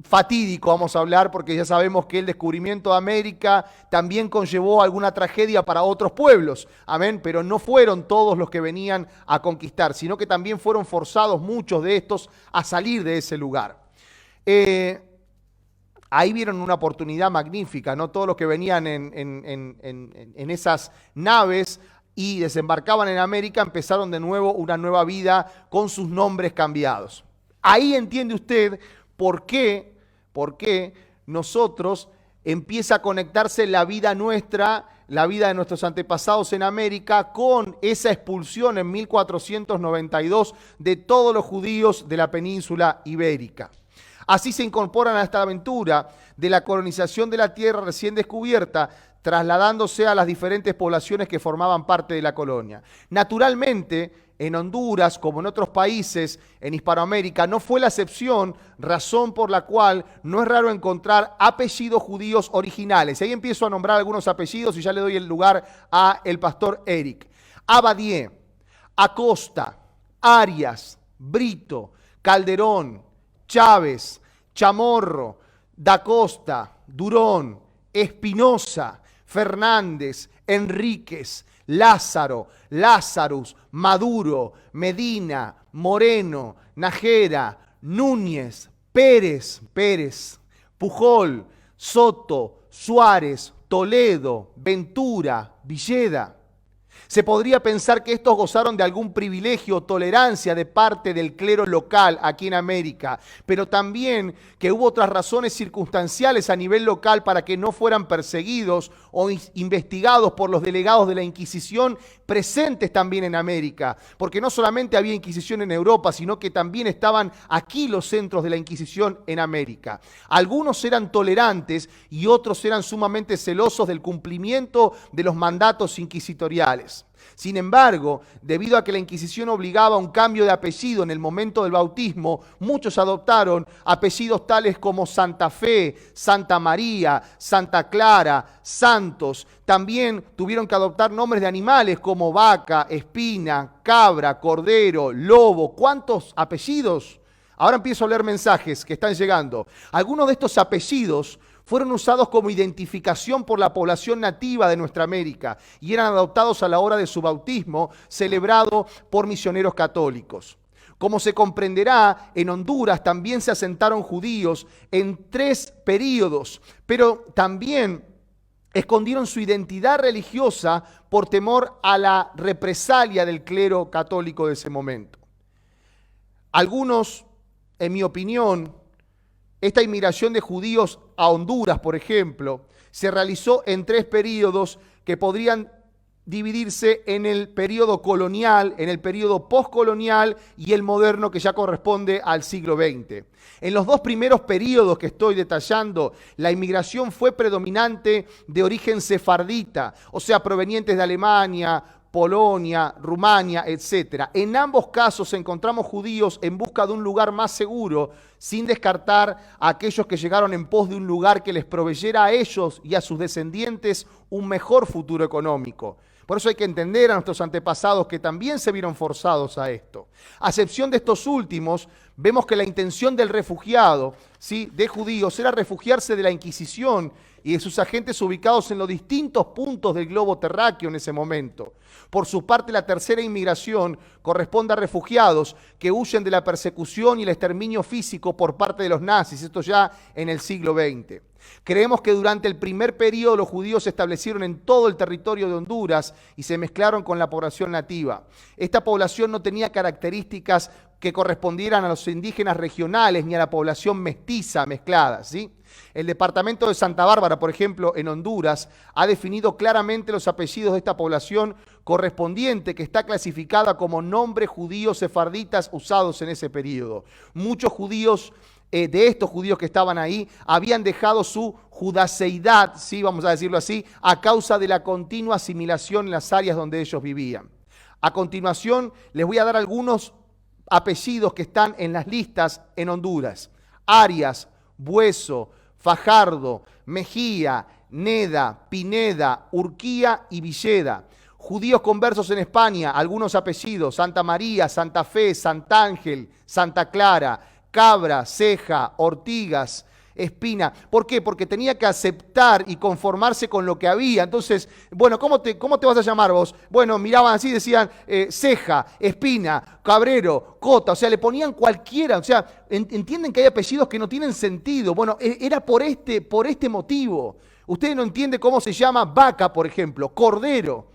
S1: fatídico, vamos a hablar, porque ya sabemos que el descubrimiento de América también conllevó alguna tragedia para otros pueblos, amén, pero no fueron todos los que venían a conquistar, sino que también fueron forzados muchos de estos a salir de ese lugar. Ahí vieron una oportunidad magnífica, ¿no? Todos los que venían en esas naves y desembarcaban en América empezaron de nuevo una nueva vida con sus nombres cambiados. Ahí entiende usted por qué nosotros empieza a conectarse la vida nuestra, la vida de nuestros antepasados en América, con esa expulsión en 1492 de todos los judíos de la península ibérica. Así se incorporan a esta aventura de la colonización de la tierra recién descubierta, trasladándose a las diferentes poblaciones que formaban parte de la colonia. Naturalmente, en Honduras, como en otros países en Hispanoamérica, no fue la excepción, razón por la cual no es raro encontrar apellidos judíos originales. Y ahí empiezo a nombrar algunos apellidos y ya le doy el lugar a el pastor Eric. Abadie, Acosta, Arias, Brito, Calderón, Chávez, Chamorro, Da Costa, Durón, Espinosa, Fernández, Enríquez, Lázaro, Lázarus, Maduro, Medina, Moreno, Nájera, Núñez, Pérez, Pujol, Soto, Suárez, Toledo, Ventura, Villeda. Se podría pensar que estos gozaron de algún privilegio o tolerancia de parte del clero local aquí en América, pero también que hubo otras razones circunstanciales a nivel local para que no fueran perseguidos o investigados por los delegados de la Inquisición presentes también en América, porque no solamente había Inquisición en Europa, sino que también estaban aquí los centros de la Inquisición en América. Algunos eran tolerantes y otros eran sumamente celosos del cumplimiento de los mandatos inquisitoriales. Sin embargo, debido a que la Inquisición obligaba a un cambio de apellido en el momento del bautismo, muchos adoptaron apellidos tales como Santa Fe, Santa María, Santa Clara, Santos. También tuvieron que adoptar nombres de animales como vaca, espina, cabra, cordero, lobo. ¿Cuántos apellidos? Ahora empiezo a leer mensajes que están llegando. Algunos de estos apellidos fueron usados como identificación por la población nativa de nuestra América y eran adoptados a la hora de su bautismo, celebrado por misioneros católicos. Como se comprenderá, en Honduras también se asentaron judíos en 3 períodos, pero también escondieron su identidad religiosa por temor a la represalia del clero católico de ese momento. Algunos, en mi opinión, esta inmigración de judíos a Honduras, por ejemplo, se realizó en 3 períodos que podrían dividirse en el periodo colonial, en el periodo postcolonial y el moderno, que ya corresponde al siglo XX. En los dos primeros periodos que estoy detallando, la inmigración fue predominante de origen sefardita, o sea, provenientes de Alemania, Polonia, Rumania, etc. En ambos casos encontramos judíos en busca de un lugar más seguro, sin descartar a aquellos que llegaron en pos de un lugar que les proveyera a ellos y a sus descendientes un mejor futuro económico. Por eso hay que entender a nuestros antepasados que también se vieron forzados a esto. A excepción de estos últimos, vemos que la intención del refugiado, ¿sí?, de judíos, era refugiarse de la Inquisición y de sus agentes ubicados en los distintos puntos del globo terráqueo en ese momento. Por su parte, la tercera inmigración corresponde a refugiados que huyen de la persecución y el exterminio físico por parte de los nazis, esto ya en el siglo XX. Creemos que durante el primer periodo los judíos se establecieron en todo el territorio de Honduras y se mezclaron con la población nativa. Esta población no tenía características que correspondieran a los indígenas regionales ni a la población mestiza mezclada, ¿sí? El departamento de Santa Bárbara, por ejemplo, en Honduras, ha definido claramente los apellidos de esta población correspondiente, que está clasificada como nombres judíos sefarditas usados en ese periodo. Muchos judíos, de estos judíos que estaban ahí, habían dejado su judaseidad, ¿sí?, vamos a decirlo así, a causa de la continua asimilación en las áreas donde ellos vivían. A continuación, les voy a dar algunos apellidos que están en las listas en Honduras: Arias, Bueso, Fajardo, Mejía, Neda, Pineda, Urquía y Villeda. Judíos conversos en España, algunos apellidos: Santa María, Santa Fe, Sant'Ángel, Santa Clara, Cabra, Ceja, Ortigas, Espina. ¿Por qué? Porque tenía que aceptar y conformarse con lo que había. Entonces, bueno, ¿cómo te vas a llamar vos? Bueno, miraban así, decían Ceja, Espina, Cabrero, Cota, o sea, le ponían cualquiera. O sea, entienden que hay apellidos que no tienen sentido. Bueno, era por este motivo. Ustedes no entienden cómo se llama Vaca, por ejemplo, Cordero.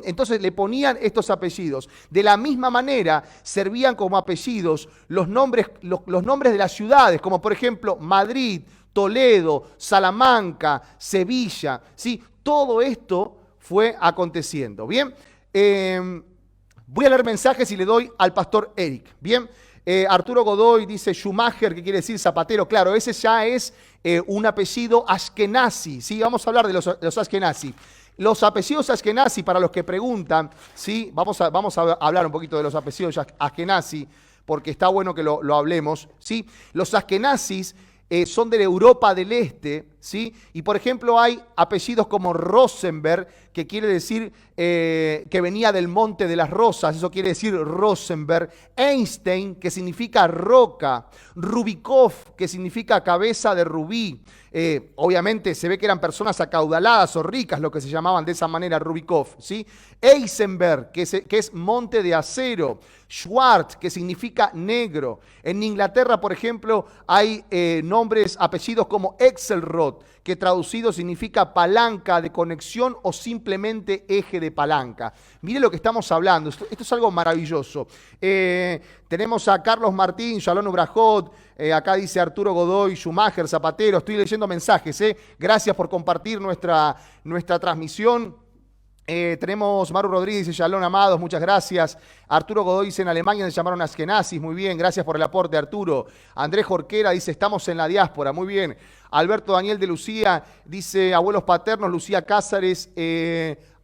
S1: Entonces le ponían estos apellidos. De la misma manera servían como apellidos los nombres de las ciudades, como por ejemplo Madrid, Toledo, Salamanca, Sevilla, ¿sí? Todo esto fue aconteciendo. Bien, voy a leer mensajes y le doy al pastor Eric. Bien, Arturo Godoy dice Schumacher, que quiere decir zapatero. Claro, ese ya es un apellido ashkenazi, ¿sí? Vamos a hablar de los ashkenazi. Los apellidos ashkenazi, para los que preguntan, ¿sí? Vamos a hablar un poquito de los apellidos ashkenazi, porque está bueno que lo hablemos, ¿sí? Los ashkenazis son de la Europa del Este, ¿sí? Y por ejemplo hay apellidos como Rosenberg, que quiere decir que venía del Monte de las Rosas, eso quiere decir Rosenberg. Einstein, que significa roca. Rubikov, que significa cabeza de rubí. Obviamente se ve que eran personas acaudaladas o ricas, lo que se llamaban de esa manera Rubikov, ¿sí? Eisenberg, que es monte de acero. Schwartz, que significa negro. En Inglaterra, por ejemplo, hay apellidos como Axelrod, que traducido significa palanca de conexión o simplemente eje de palanca. Mire lo que estamos hablando, esto es algo maravilloso. Tenemos a Carlos Martín, Shalom Ubrajot, acá dice Arturo Godoy, Schumacher, Zapatero, estoy leyendo mensajes, gracias por compartir nuestra transmisión. Tenemos Maru Rodríguez, dice Shalom amados, muchas gracias. Arturo Godoy dice en Alemania se llamaron ashkenazis, muy bien, gracias por el aporte Arturo. Andrés Jorquera dice estamos en la diáspora, muy bien. Alberto Daniel de Lucía dice abuelos paternos, Lucía Cázares,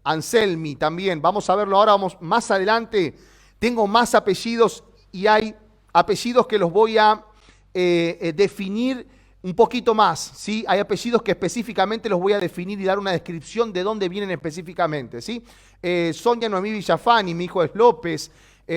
S1: Anselmi también. Vamos a verlo ahora, vamos más adelante. Tengo más apellidos y hay apellidos que los voy a definir un poquito más, ¿sí? Hay apellidos que específicamente los voy a definir y dar una descripción de dónde vienen específicamente, ¿sí? Sonia Noemí Villafani, mi hijo es López.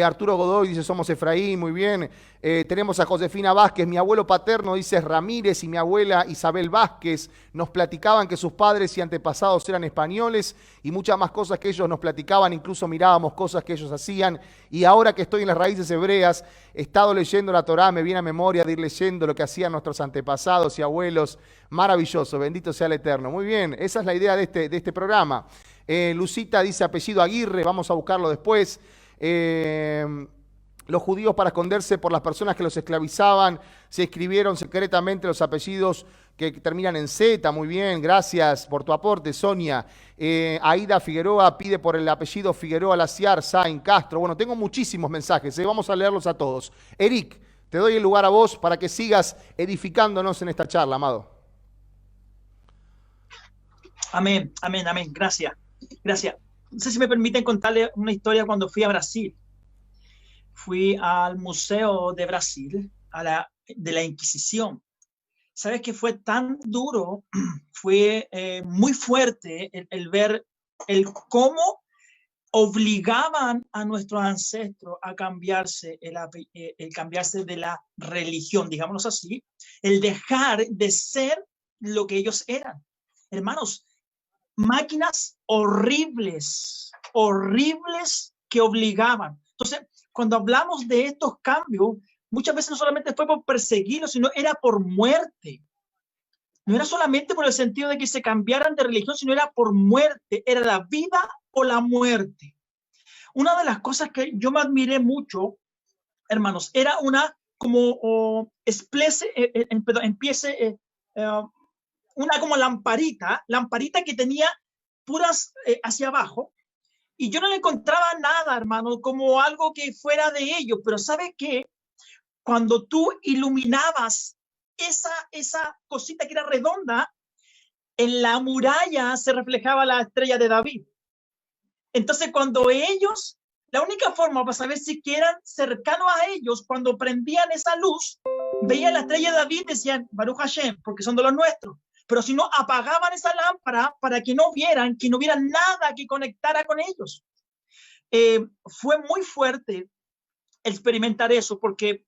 S1: Arturo Godoy dice somos Efraín, muy bien. Tenemos a Josefina Vázquez, mi abuelo paterno dice Ramírez y mi abuela Isabel Vázquez. Nos platicaban que sus padres y antepasados eran españoles y muchas más cosas que ellos nos platicaban, incluso mirábamos cosas que ellos hacían. Y ahora que estoy en las raíces hebreas, he estado leyendo la Torá, me viene a memoria de ir leyendo lo que hacían nuestros antepasados y abuelos. Maravilloso, bendito sea el Eterno. Muy bien, esa es la idea de este programa. Lucita dice apellido Aguirre, vamos a buscarlo después. los judíos, para esconderse por las personas que los esclavizaban, se escribieron secretamente los apellidos que terminan en Z. Muy bien, gracias por tu aporte, Sonia. Aida Figueroa pide por el apellido Figueroa Laciar, Sain, Castro. Bueno, tengo muchísimos mensajes, vamos a leerlos a todos. Eric, te doy el lugar a vos para que sigas edificándonos en esta charla, amado.
S2: Amén, amén, amén. Gracias, gracias. No sé si me permiten contarle una historia cuando fui a Brasil. Fui al Museo de Brasil, de la Inquisición. ¿Sabes qué fue tan duro? Fue muy fuerte el ver cómo obligaban a nuestros ancestros a cambiarse, el cambiarse de la religión, digámoslo así, el dejar de ser lo que ellos eran. Hermanos, máquinas horribles, horribles que obligaban. Entonces, cuando hablamos de estos cambios, muchas veces no solamente fue por perseguirlos, sino era por muerte. No era solamente por el sentido de que se cambiaran de religión, sino era por muerte. Era la vida o la muerte. Una de las cosas que yo me admiré mucho, hermanos, era una como una como lamparita que tenía puras hacia abajo, y yo no le encontraba nada, hermano, como algo que fuera de ellos. Pero ¿sabes qué? Cuando tú iluminabas esa cosita que era redonda, en la muralla se reflejaba la estrella de David. Entonces, cuando ellos, la única forma para saber si eran cercanos a ellos, cuando prendían esa luz, veían la estrella de David, decían, Baruch Hashem, porque son de los nuestros. Pero si no, apagaban esa lámpara para que no vieran, que no hubiera nada que conectara con ellos. Fue muy fuerte experimentar eso, porque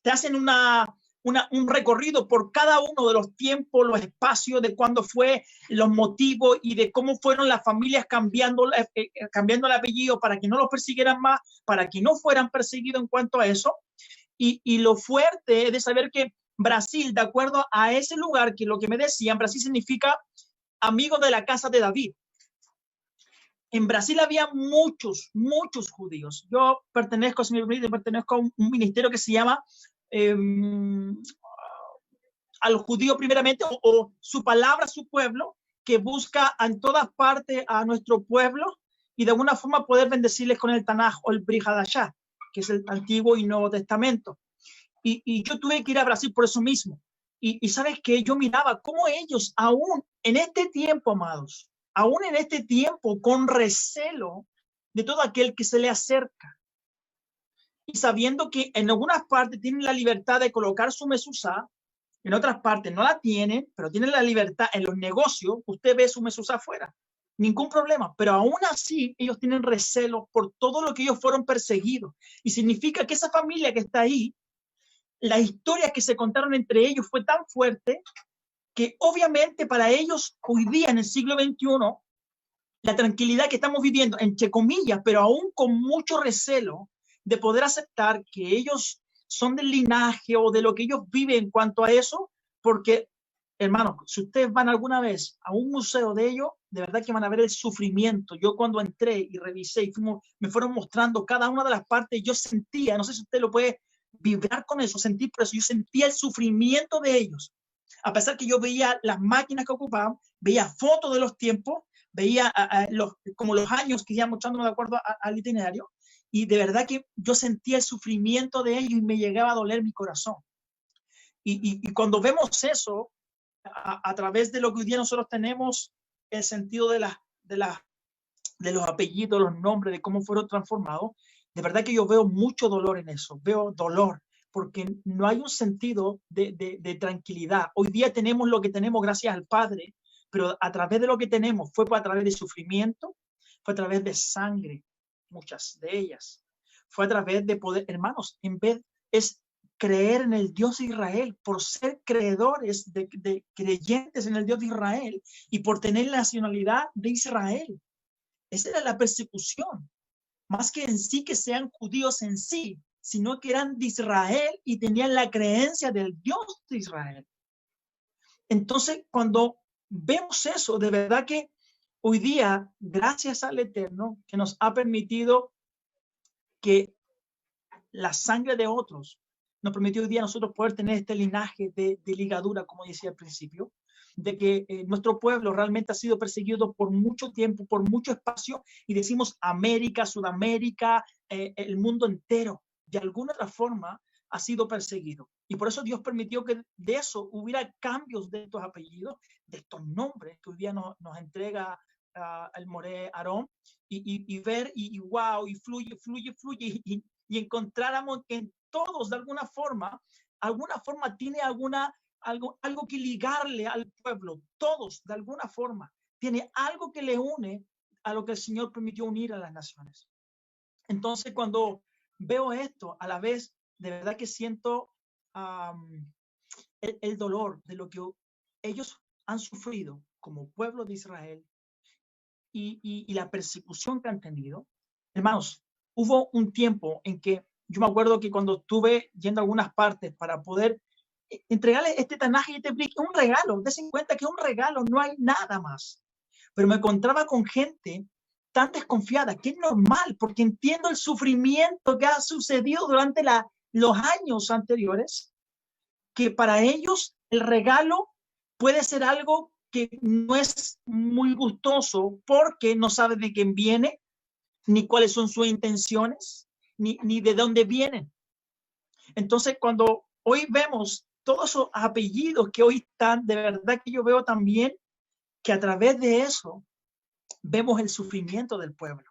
S2: te hacen un recorrido por cada uno de los tiempos, los espacios, de cuándo fue, los motivos y de cómo fueron las familias cambiando el apellido para que no los persiguieran más, para que no fueran perseguidos en cuanto a eso. Y lo fuerte es de saber que Brasil, de acuerdo a ese lugar, que lo que me decían, Brasil significa amigo de la casa de David. En Brasil había muchos judíos. Yo pertenezco a un ministerio que se llama a los judíos primeramente, o su palabra, su pueblo, que busca en todas partes a nuestro pueblo y de alguna forma poder bendecirles con el Tanaj o el Brit Hadashah, que es el Antiguo y Nuevo Testamento. Y yo tuve que ir a Brasil por eso mismo. Y sabes que yo miraba cómo ellos, aún en este tiempo, amados, aún en este tiempo, con recelo de todo aquel que se le acerca, y sabiendo que en algunas partes tienen la libertad de colocar su mezuzá, en otras partes no la tienen, pero tienen la libertad en los negocios. Usted ve su mezuzá afuera, ningún problema, pero aún así ellos tienen recelo por todo lo que ellos fueron perseguidos. Y significa que esa familia que está ahí, la historia que se contaron entre ellos fue tan fuerte que obviamente para ellos hoy día en el siglo XXI, la tranquilidad que estamos viviendo, entre comillas, pero aún con mucho recelo de poder aceptar que ellos son del linaje o de lo que ellos viven en cuanto a eso, porque, hermanos, si ustedes van alguna vez a un museo de ellos, de verdad que van a ver el sufrimiento. Yo cuando entré y revisé y me fueron mostrando cada una de las partes, yo sentía, no sé si usted lo puede vibrar con eso, sentir por eso, yo sentía el sufrimiento de ellos. A pesar que yo veía las máquinas que ocupaban, veía fotos de los tiempos, veía como los años que iban mostrando de acuerdo al itinerario, y de verdad que yo sentía el sufrimiento de ellos y me llegaba a doler mi corazón. Y cuando vemos eso, a través de lo que hoy día nosotros tenemos, el sentido de los apellidos, los nombres, de cómo fueron transformados, de verdad que yo veo mucho dolor en eso, veo dolor, porque no hay un sentido de tranquilidad. Hoy día tenemos lo que tenemos gracias al Padre, pero a través de lo que tenemos fue a través de sufrimiento, fue a través de sangre, muchas de ellas. Fue a través de poder, hermanos, en vez es creer en el Dios de Israel, por ser creedores de creyentes en el Dios de Israel y por tener la nacionalidad de Israel. Esa era la persecución. Más que en sí que sean judíos en sí, sino que eran de Israel y tenían la creencia del Dios de Israel. Entonces, cuando vemos eso, de verdad que hoy día, gracias al Eterno, que nos ha permitido que la sangre de otros, nos permitió hoy día nosotros poder tener este linaje de ligadura, como decía al principio, de que nuestro pueblo realmente ha sido perseguido por mucho tiempo, por mucho espacio, y decimos América, Sudamérica, el mundo entero, de alguna otra forma ha sido perseguido. Y por eso Dios permitió que de eso hubiera cambios de estos apellidos, de estos nombres que hoy día nos entrega el Moré Aarón, y ver, y wow, y fluye, y encontráramos que en todos de alguna forma tiene algo que ligarle al pueblo. Todos de alguna forma tiene algo que le une a lo que el Señor permitió unir a las naciones. Entonces, cuando veo esto, a la vez, de verdad que siento el dolor de lo que ellos han sufrido como pueblo de Israel y la persecución que han tenido. Hermanos, hubo un tiempo en que yo me acuerdo que cuando estuve yendo a algunas partes para poder entregarle este Tanaj y este brick, un regalo, desen cuenta que es un regalo, no hay nada más. Pero me encontraba con gente tan desconfiada, que es normal, porque entiendo el sufrimiento que ha sucedido durante los años anteriores, que para ellos el regalo puede ser algo que no es muy gustoso porque no sabe de quién viene, ni cuáles son sus intenciones, ni de dónde vienen. Entonces, cuando hoy vemos todos esos apellidos que hoy están, de verdad que yo veo también que a través de eso vemos el sufrimiento del pueblo.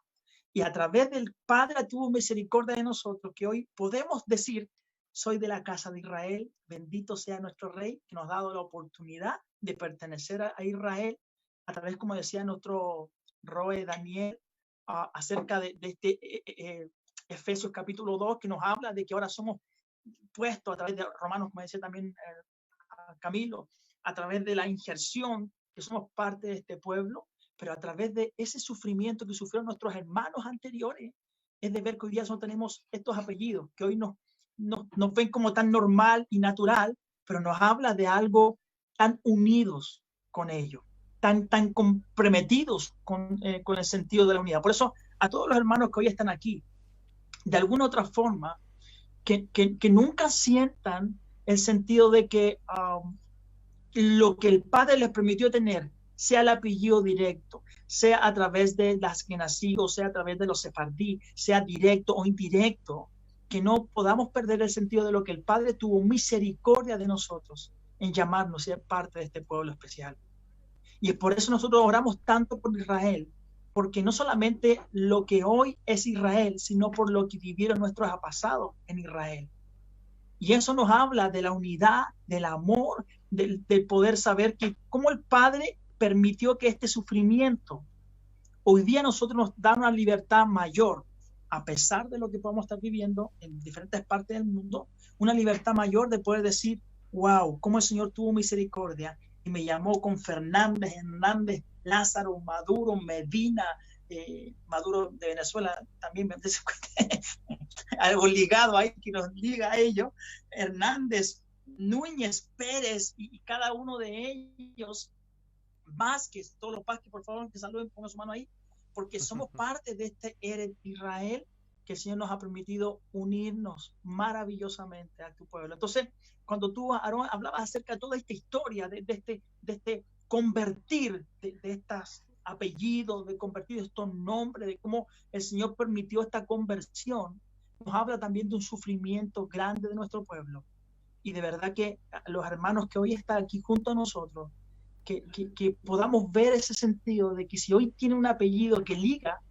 S2: Y a través del Padre tuvo misericordia de nosotros, que hoy podemos decir, soy de la casa de Israel, bendito sea nuestro Rey, que nos ha dado la oportunidad de pertenecer a Israel, a través, como decía nuestro Roe Daniel, acerca de este Efesios capítulo 2, que nos habla de que ahora somos puestos a través de Romanos, como decía también Camilo, a través de la injerción, que somos parte de este pueblo, pero a través de ese sufrimiento que sufrieron nuestros hermanos anteriores, es de ver que hoy día no tenemos estos apellidos, que hoy nos ven como tan normal y natural, pero nos habla de algo tan unidos con ellos, tan comprometidos con el sentido de la unidad. Por eso, a todos los hermanos que hoy están aquí, de alguna otra forma, que nunca sientan el sentido de que lo que el Padre les permitió tener, sea el apellido directo, sea a través de las que nacido, sea a través de los sefardí, sea directo o indirecto, que no podamos perder el sentido de lo que el Padre tuvo misericordia de nosotros en llamarnos y ser parte de este pueblo especial. Y es por eso nosotros oramos tanto por Israel, porque no solamente lo que hoy es Israel, sino por lo que vivieron nuestros antepasados en Israel. Y eso nos habla de la unidad, del amor, del poder saber que cómo el Padre permitió que este sufrimiento hoy día nosotros nos da una libertad mayor, a pesar de lo que podemos estar viviendo en diferentes partes del mundo, una libertad mayor de poder decir, wow, cómo el Señor tuvo misericordia y me llamó con Fernández, Hernández, Lázaro, Maduro, Medina, Maduro de Venezuela, también algo ligado ahí que nos liga a ellos, Hernández, Núñez, Pérez y cada uno de ellos, Vázquez, todos los Vázquez, por favor, que saluden, pongan su mano ahí, porque somos parte de este Israel que el Señor nos ha permitido unirnos maravillosamente a tu pueblo. Entonces, cuando tú, Aarón, hablabas acerca de toda esta historia, de este convertir de estos apellidos, de convertir estos nombres, de cómo el Señor permitió esta conversión, nos habla también de un sufrimiento grande de nuestro pueblo. Y de verdad que los hermanos que hoy están aquí junto a nosotros, que podamos ver ese sentido de que si hoy tiene un apellido que liga,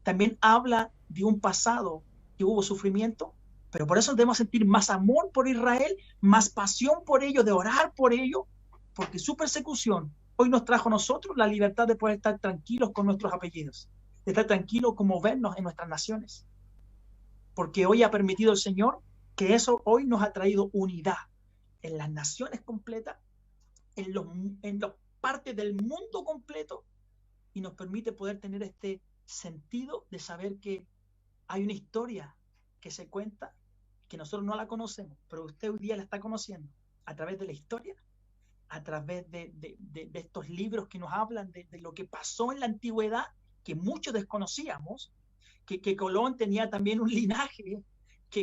S2: también habla de un pasado que hubo sufrimiento, pero por eso debemos sentir más amor por Israel, más pasión por ellos, de orar por ellos, porque su persecución hoy nos trajo a nosotros la libertad de poder estar tranquilos con nuestros apellidos, de estar tranquilos como vernos en nuestras naciones, porque hoy ha permitido el Señor que eso hoy nos ha traído unidad en las naciones completas, en las partes del mundo completo, y nos permite poder tener este sentido de saber que hay una historia que se cuenta, que nosotros no la conocemos, pero usted hoy día la está conociendo a través de la historia, a través de estos libros que nos hablan de lo que pasó en la antigüedad, que muchos desconocíamos, que Colón tenía también un linaje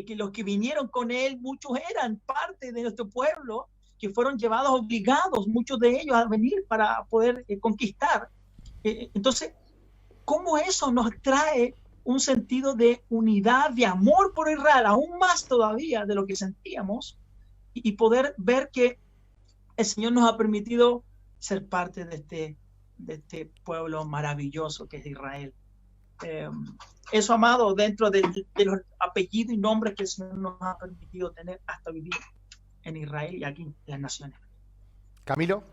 S2: que los que vinieron con él, muchos eran parte de nuestro pueblo, que fueron llevados obligados, muchos de ellos, a venir para poder conquistar. Entonces, ¿cómo eso nos trae un sentido de unidad, de amor por Israel, aún más todavía de lo que sentíamos, y poder ver que el Señor nos ha permitido ser parte de este pueblo maravilloso que es Israel? Eso, amado, dentro de los apellidos y nombres que el Señor nos ha permitido tener hasta vivir en Israel y aquí en las naciones.
S1: Camilo.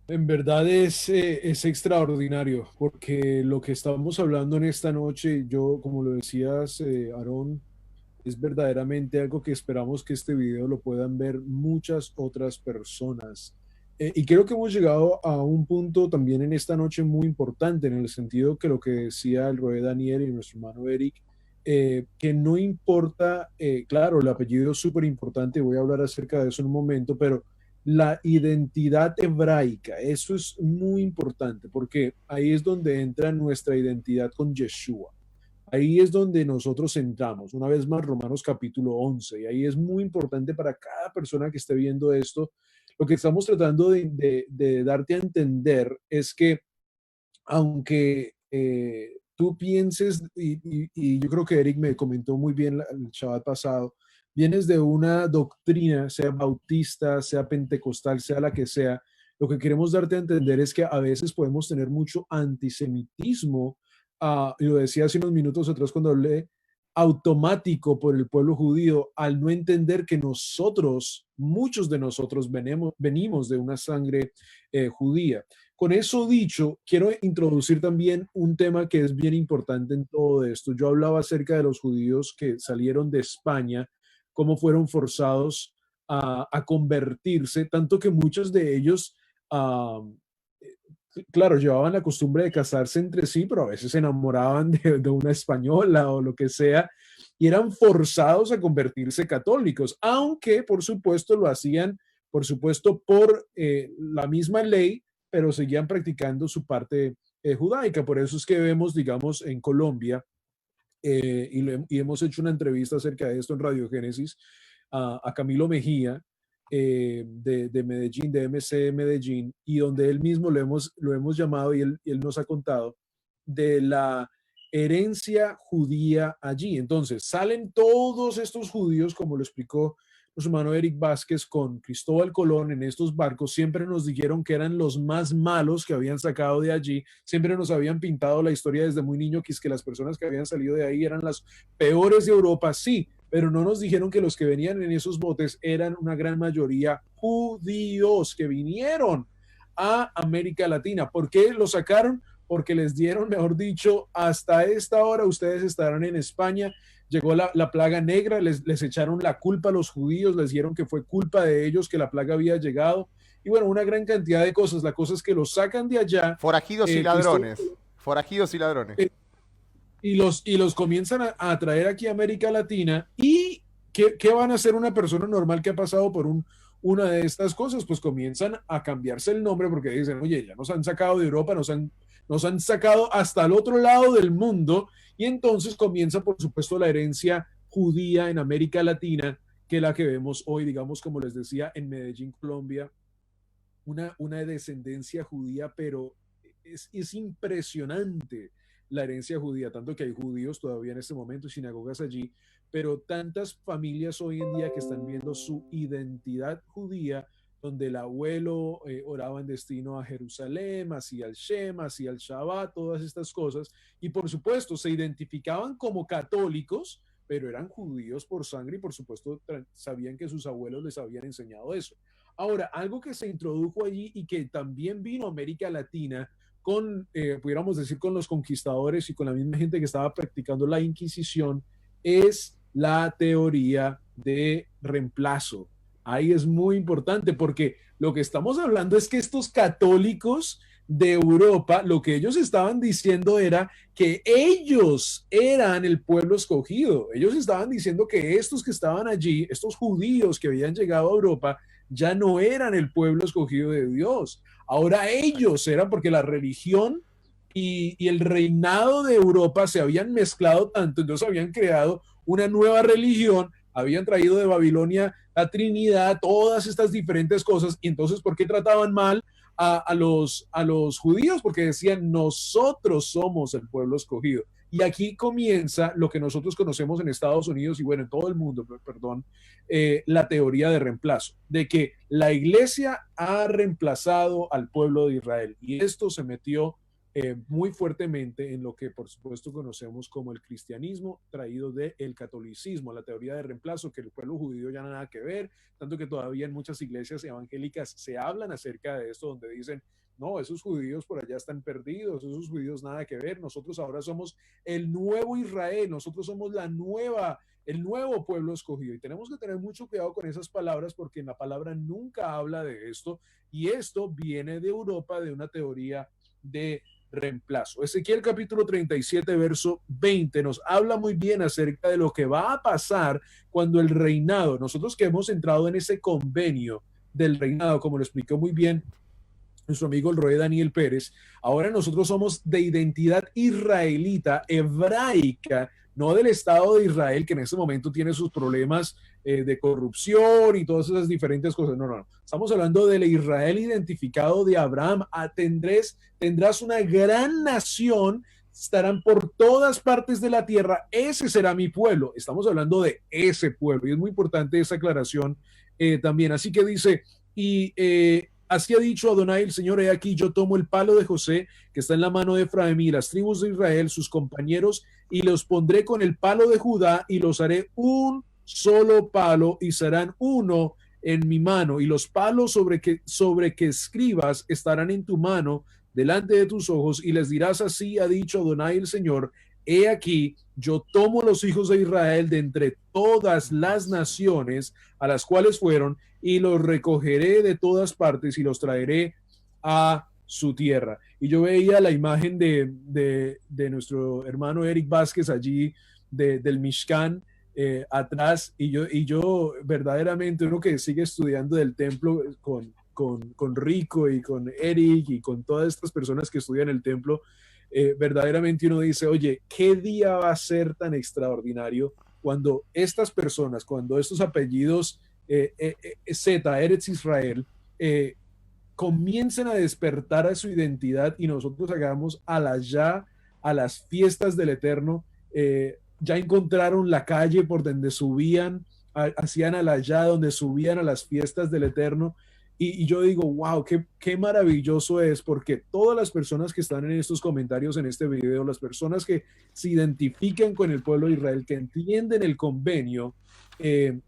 S3: En verdad es extraordinario, porque lo que estamos hablando en esta noche, yo, como lo decías, Aarón, es verdaderamente algo que esperamos que este video lo puedan ver muchas otras personas. Y creo que hemos llegado a un punto también en esta noche muy importante, en el sentido que lo que decía el Roe Daniel y nuestro hermano Eric, que no importa, claro, el apellido es súper importante, voy a hablar acerca de eso en un momento, pero la identidad hebraica, eso es muy importante, porque ahí es donde entra nuestra identidad con Yeshua. Ahí es donde nosotros entramos, una vez más, Romanos capítulo 11, y ahí es muy importante para cada persona que esté viendo esto. Lo que estamos tratando de darte a entender es que aunque tú pienses, y yo creo que Eric me comentó muy bien el Shabbat pasado, vienes de una doctrina, sea bautista, sea pentecostal, sea la que sea, lo que queremos darte a entender es que a veces podemos tener mucho antisemitismo, y lo decía hace unos minutos atrás cuando hablé, automático por el pueblo judío al no entender que nosotros, muchos de nosotros venimos de una sangre judía. Con eso dicho, quiero introducir también un tema que es bien importante en todo esto. Yo hablaba acerca de los judíos que salieron de España, cómo fueron forzados a convertirse, tanto que muchos de ellos, claro, llevaban la costumbre de casarse entre sí, pero a veces se enamoraban de una española o lo que sea, y eran forzados a convertirse católicos, aunque por supuesto lo hacían, por supuesto, por la misma ley, pero seguían practicando su parte judaica. Por eso es que vemos, digamos, en Colombia, y hemos hecho una entrevista acerca de esto en Radio Génesis, a Camilo Mejía, de Medellín, de MC Medellín, y donde él mismo lo hemos llamado, y él nos ha contado de la herencia judía allí. Entonces, salen todos estos judíos, como lo explicó nuestro hermano Eric Vázquez, con Cristóbal Colón en estos barcos. Siempre nos dijeron que eran los más malos que habían sacado de allí. Siempre nos habían pintado la historia desde muy niño, que es que las personas que habían salido de ahí eran las peores de Europa. Sí, pero no nos dijeron que los que venían en esos botes eran una gran mayoría judíos que vinieron a América Latina. ¿Por qué los sacaron? Porque les dieron, mejor dicho, hasta esta hora ustedes estarán en España. Llegó la plaga negra, les echaron la culpa a los judíos, les dijeron que fue culpa de ellos que la plaga había llegado. Y bueno, una gran cantidad de cosas. La cosa es que los sacan de allá.
S1: Forajidos y ladrones. Forajidos y ladrones.
S3: Y los comienzan a traer aquí a América Latina. ¿Y qué van a hacer una persona normal que ha pasado por una de estas cosas? Pues comienzan a cambiarse el nombre porque dicen, oye, ya nos han sacado de Europa, nos han sacado hasta el otro lado del mundo, y entonces comienza, por supuesto, la herencia judía en América Latina, que es la que vemos hoy, digamos, como les decía, en Medellín, Colombia, una descendencia judía, pero es impresionante la herencia judía, tanto que hay judíos todavía en este momento, sinagogas allí, pero tantas familias hoy en día que están viendo su identidad judía, donde el abuelo oraba en destino a Jerusalén, hacia el Shem, hacia el Shabbat, todas estas cosas, y por supuesto se identificaban como católicos, pero eran judíos por sangre y por supuesto sabían que sus abuelos les habían enseñado eso. Ahora, algo que se introdujo allí y que también vino a América Latina con, pudiéramos decir, con los conquistadores y con la misma gente que estaba practicando la Inquisición, es la teoría de reemplazo. Ahí es muy importante porque lo que estamos hablando es que estos católicos de Europa, lo que ellos estaban diciendo era que ellos eran el pueblo escogido. Ellos estaban diciendo que estos que estaban allí, estos judíos que habían llegado a Europa, ya no eran el pueblo escogido de Dios. Ahora ellos eran, porque la religión y el reinado de Europa se habían mezclado tanto, entonces habían creado una nueva religión, habían traído de Babilonia la Trinidad, todas estas diferentes cosas, y entonces, ¿por qué trataban mal a los judíos? Porque decían, nosotros somos el pueblo escogido. Y aquí comienza lo que nosotros conocemos en Estados Unidos y bueno, en todo el mundo, perdón, la teoría de reemplazo, de que la iglesia ha reemplazado al pueblo de Israel. Y esto se metió muy fuertemente en lo que por supuesto conocemos como el cristianismo traído del catolicismo, la teoría de reemplazo, que el pueblo judío ya nada que ver, tanto que todavía en muchas iglesias evangélicas se hablan acerca de esto, donde dicen, no, esos judíos por allá están perdidos, esos judíos nada que ver, nosotros ahora somos el nuevo Israel, nosotros somos el nuevo pueblo escogido. Y tenemos que tener mucho cuidado con esas palabras porque en la palabra nunca habla de esto y esto viene de Europa, de una teoría de reemplazo. Ezequiel capítulo 37, verso 20 nos habla muy bien acerca de lo que va a pasar cuando el reinado, nosotros que hemos entrado en ese convenio del reinado, como lo explicó muy bien nuestro amigo el Roe Daniel Pérez, ahora nosotros somos de identidad israelita, hebraica, no del Estado de Israel, que en este momento tiene sus problemas de corrupción y todas esas diferentes cosas. No, no, no. Estamos hablando del Israel identificado de Abraham. Tendrás una gran nación, estarán por todas partes de la tierra. Ese será mi pueblo. Estamos hablando de ese pueblo. Y es muy importante esa aclaración también. Así que dice, y así ha dicho Adonai el Señor, he aquí yo tomo el palo de José, que está en la mano de Efraín y las tribus de Israel, sus compañeros, y los pondré con el palo de Judá, y los haré un solo palo, y serán uno en mi mano, y los palos sobre que escribas estarán en tu mano, delante de tus ojos, y les dirás, así ha dicho Adonai el Señor, he aquí, yo tomo los hijos de Israel de entre todas las naciones a las cuales fueron, y los recogeré de todas partes y los traeré a su tierra. Y yo veía la imagen de nuestro hermano Eric Vázquez allí del Mishkan atrás y yo verdaderamente uno que sigue estudiando del templo con Rico y con Eric y con todas estas personas que estudian el templo, verdaderamente uno dice, oye, ¿qué día va a ser tan extraordinario cuando estas personas, cuando estos apellidos Z, Eretz Israel, comiencen a despertar a su identidad y nosotros hagamos a las fiestas del Eterno, ya encontraron la calle por donde subían, hacían allá donde subían a las fiestas del Eterno. Y yo digo, wow, qué maravilloso es, porque todas las personas que están en estos comentarios en este video, las personas que se identifican con el pueblo de Israel, que entienden el convenio,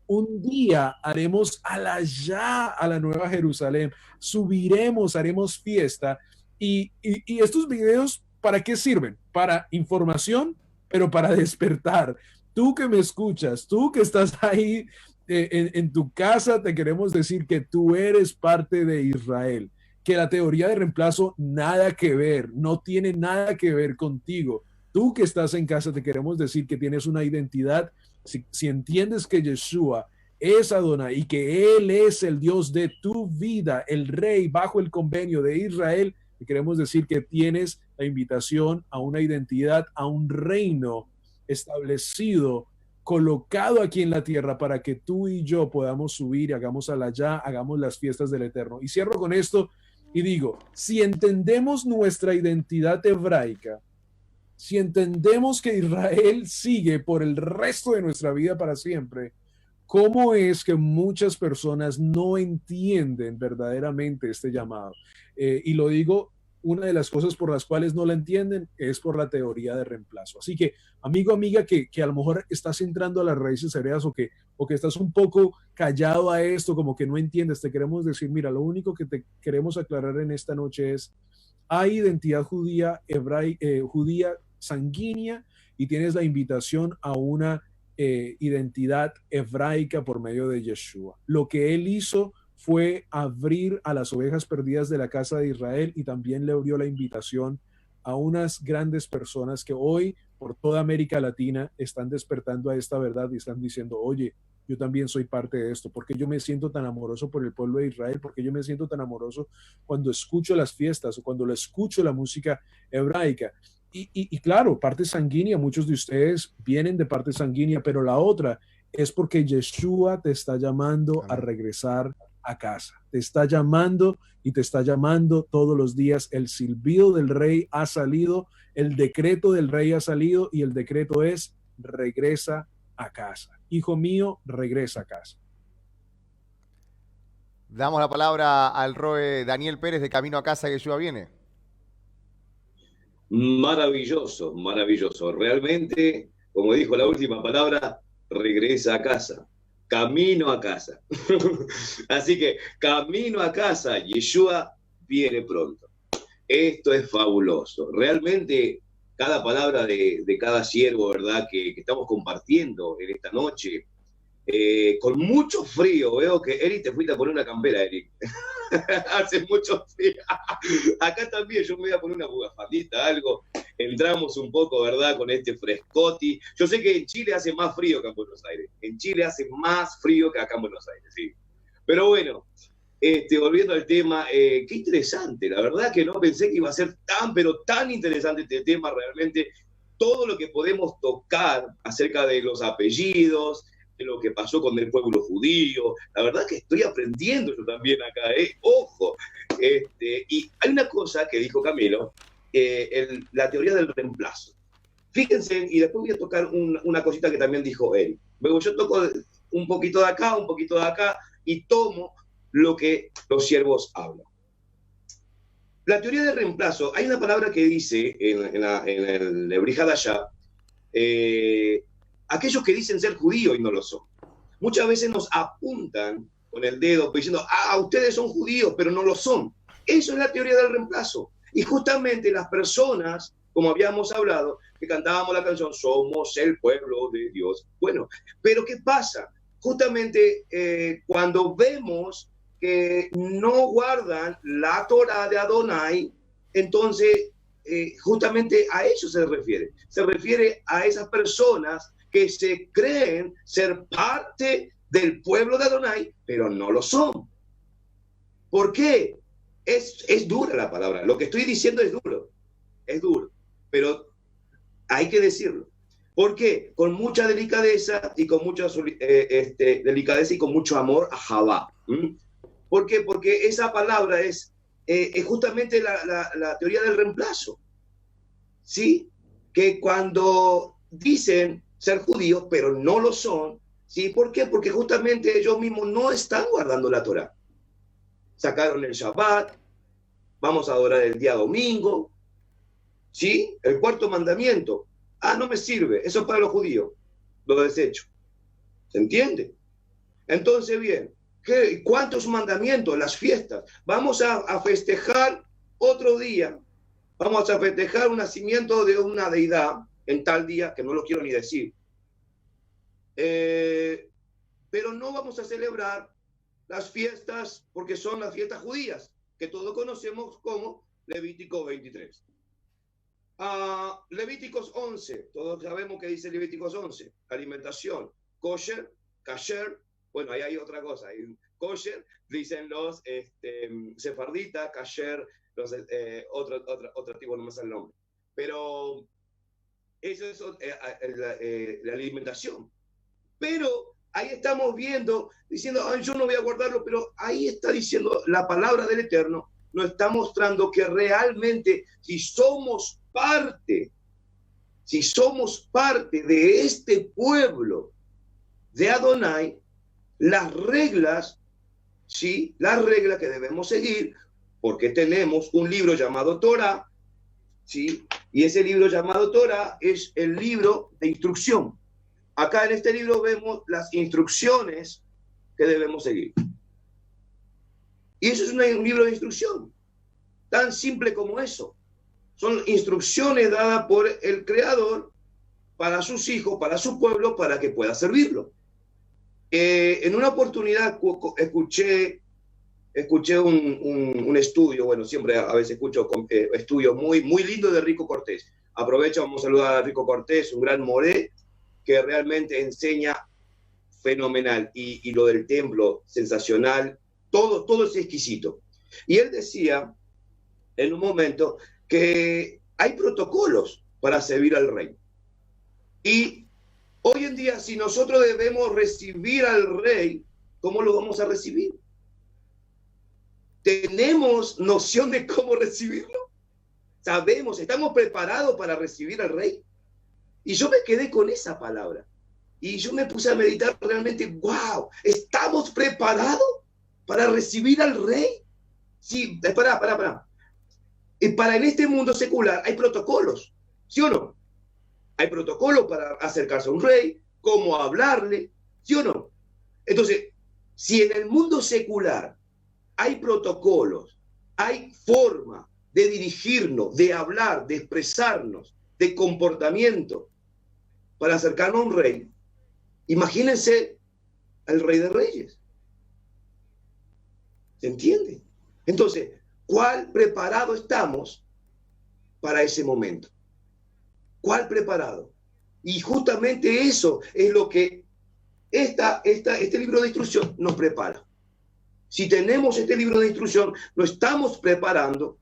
S3: un día haremos allá a la Nueva Jerusalén, subiremos, haremos fiesta. Y estos videos, ¿para qué sirven? Para información, pero para despertar. Tú que me escuchas, tú que estás ahí en tu casa, te queremos decir que tú eres parte de Israel, que la teoría de reemplazo nada que ver, no tiene nada que ver contigo. Tú que estás en casa, te queremos decir que tienes una identidad. Si entiendes que Yeshua es Adonai y que Él es el Dios de tu vida, el Rey bajo el convenio de Israel, te queremos decir que tienes la invitación a una identidad, a un reino establecido, colocado aquí en la tierra para que tú y yo podamos subir y hagamos allá, hagamos las fiestas del Eterno. Y cierro con esto y digo, si entendemos nuestra identidad hebraica, si entendemos que Israel sigue por el resto de nuestra vida para siempre, ¿cómo es que muchas personas no entienden verdaderamente este llamado? Y lo digo, una de las cosas por las cuales no la entienden es por la teoría de reemplazo. Así que, amigo, amiga, que a lo mejor estás entrando a las raíces hebreas o que estás un poco callado a esto, como que no entiendes, te queremos decir, mira, lo único que te queremos aclarar en esta noche es, hay identidad judía, judía sanguínea y tienes la invitación a una identidad hebraica por medio de Yeshua. Lo que él hizo fue abrir a las ovejas perdidas de la casa de Israel y también le abrió la invitación a unas grandes personas que hoy por toda América Latina están despertando a esta verdad y están diciendo, oye, yo también soy parte de esto, porque yo me siento tan amoroso por el pueblo de Israel, porque yo me siento tan amoroso cuando escucho las fiestas o cuando escucho la música hebraica. Y claro, parte sanguínea, muchos de ustedes vienen de parte sanguínea, pero la otra es porque Yeshua te está llamando a regresar a casa. Te está llamando y te está llamando todos los días. El silbido del rey ha salido, el decreto del rey ha salido y el decreto es regresa a casa. Hijo mío, regresa a casa.
S1: Damos la palabra al Roe Daniel Pérez de Camino a Casa, que Yeshua viene.
S4: Maravilloso, maravilloso. Realmente, como dijo la última palabra, regresa a casa. Camino a casa. Así que, camino a casa, Yeshua viene pronto. Esto es fabuloso. Realmente, cada palabra de cada siervo, ¿verdad?, que estamos compartiendo en esta noche, con mucho frío. Veo que Eric, te fuiste a poner una campera, Eric. Hace mucho frío. Acá también yo me voy a poner una bugafandita, algo. Entramos un poco, ¿verdad?, con este frescoti. Yo sé que en Chile hace más frío que en Buenos Aires. En Chile hace más frío que acá en Buenos Aires, sí. Pero bueno, volviendo al tema, qué interesante. La verdad que no pensé que iba a ser tan, pero tan interesante este tema. Realmente, todo lo que podemos tocar acerca de los apellidos, de lo que pasó con el pueblo judío. La verdad que estoy aprendiendo yo también acá, ojo. Y hay una cosa que dijo Camilo, la teoría del reemplazo. Fíjense, y después voy a tocar una cosita que también dijo él. Luego yo toco un poquito de acá, un poquito de acá, y tomo lo que los siervos hablan. La teoría del reemplazo, hay una palabra que dice en el Hebrí Hadashah, aquellos que dicen ser judíos y no lo son. Muchas veces nos apuntan con el dedo diciendo, ustedes son judíos, pero no lo son. Eso es la teoría del reemplazo. Y justamente las personas, como habíamos hablado, que cantábamos la canción, somos el pueblo de Dios. Bueno, pero ¿qué pasa? Justamente cuando vemos que no guardan la Torah de Adonai, entonces justamente a eso se refiere. Se refiere a esas personas que se creen ser parte del pueblo de Adonai, pero no lo son. ¿Por qué? Es dura la palabra. Lo que estoy diciendo es duro, pero hay que decirlo. ¿Por qué? Con mucha delicadeza y con mucha delicadeza y con mucho amor a Javá. ¿Por qué? Porque esa palabra es justamente la teoría del reemplazo. ¿Sí? Que cuando dicen ser judíos, pero no lo son, ¿sí? ¿Por qué? Porque justamente ellos mismos no están guardando la Torah. Sacaron el Shabbat, vamos a adorar el día domingo, ¿sí? El cuarto mandamiento, no me sirve, eso es para los judíos, lo desecho. ¿Se entiende? Entonces, bien, ¿cuántos mandamientos? Las fiestas. Vamos a festejar otro día, vamos a festejar un nacimiento de una deidad en tal día, que no lo quiero ni decir. Pero no vamos a celebrar las fiestas, porque son las fiestas judías, que todos conocemos como Levítico 23. Levíticos 11, todos sabemos que dice Levíticos 11, alimentación, kosher, kasher, bueno, ahí hay otra cosa, hay kosher, dicen los sefarditas, kasher, otro tipo, no me sale el nombre, pero eso es la alimentación. Pero ahí estamos viendo, diciendo, yo no voy a guardarlo, pero ahí está diciendo la palabra del Eterno, nos está mostrando que realmente si somos parte de este pueblo de Adonai, las reglas, ¿sí? Las reglas que debemos seguir, porque tenemos un libro llamado Torah, ¿sí? Y ese libro llamado Torah es el libro de instrucción. Acá en este libro vemos las instrucciones que debemos seguir. Y eso es un libro de instrucción, tan simple como eso. Son instrucciones dadas por el Creador para sus hijos, para su pueblo, para que pueda servirlo. En una oportunidad escuché un estudio, bueno, siempre a veces escucho estudios muy, muy lindos de Rico Cortés. Aprovecho, vamos a saludar a Rico Cortés, un gran moré, que realmente enseña fenomenal. Y lo del templo, sensacional, todo es exquisito. Y él decía en un momento que hay protocolos para servir al rey. Y hoy en día, si nosotros debemos recibir al rey, ¿cómo lo vamos a recibir? ¿Tenemos noción de cómo recibirlo? ¿Sabemos? ¿Estamos preparados para recibir al rey? Y yo me quedé con esa palabra. Y yo me puse a meditar realmente, wow, ¿estamos preparados para recibir al rey? Sí, espera. Y para en este mundo secular hay protocolos, ¿sí o no? Hay protocolos para acercarse a un rey, cómo hablarle, ¿sí o no? Entonces, si en el mundo secular hay protocolos, hay forma de dirigirnos, de hablar, de expresarnos, de comportamiento para acercarnos a un rey, imagínense al Rey de Reyes. ¿Se entiende? Entonces, ¿cuál preparado estamos para ese momento? ¿Cuál preparado? Y justamente eso es lo que este libro de instrucción nos prepara. Si tenemos este libro de instrucción, nos estamos preparando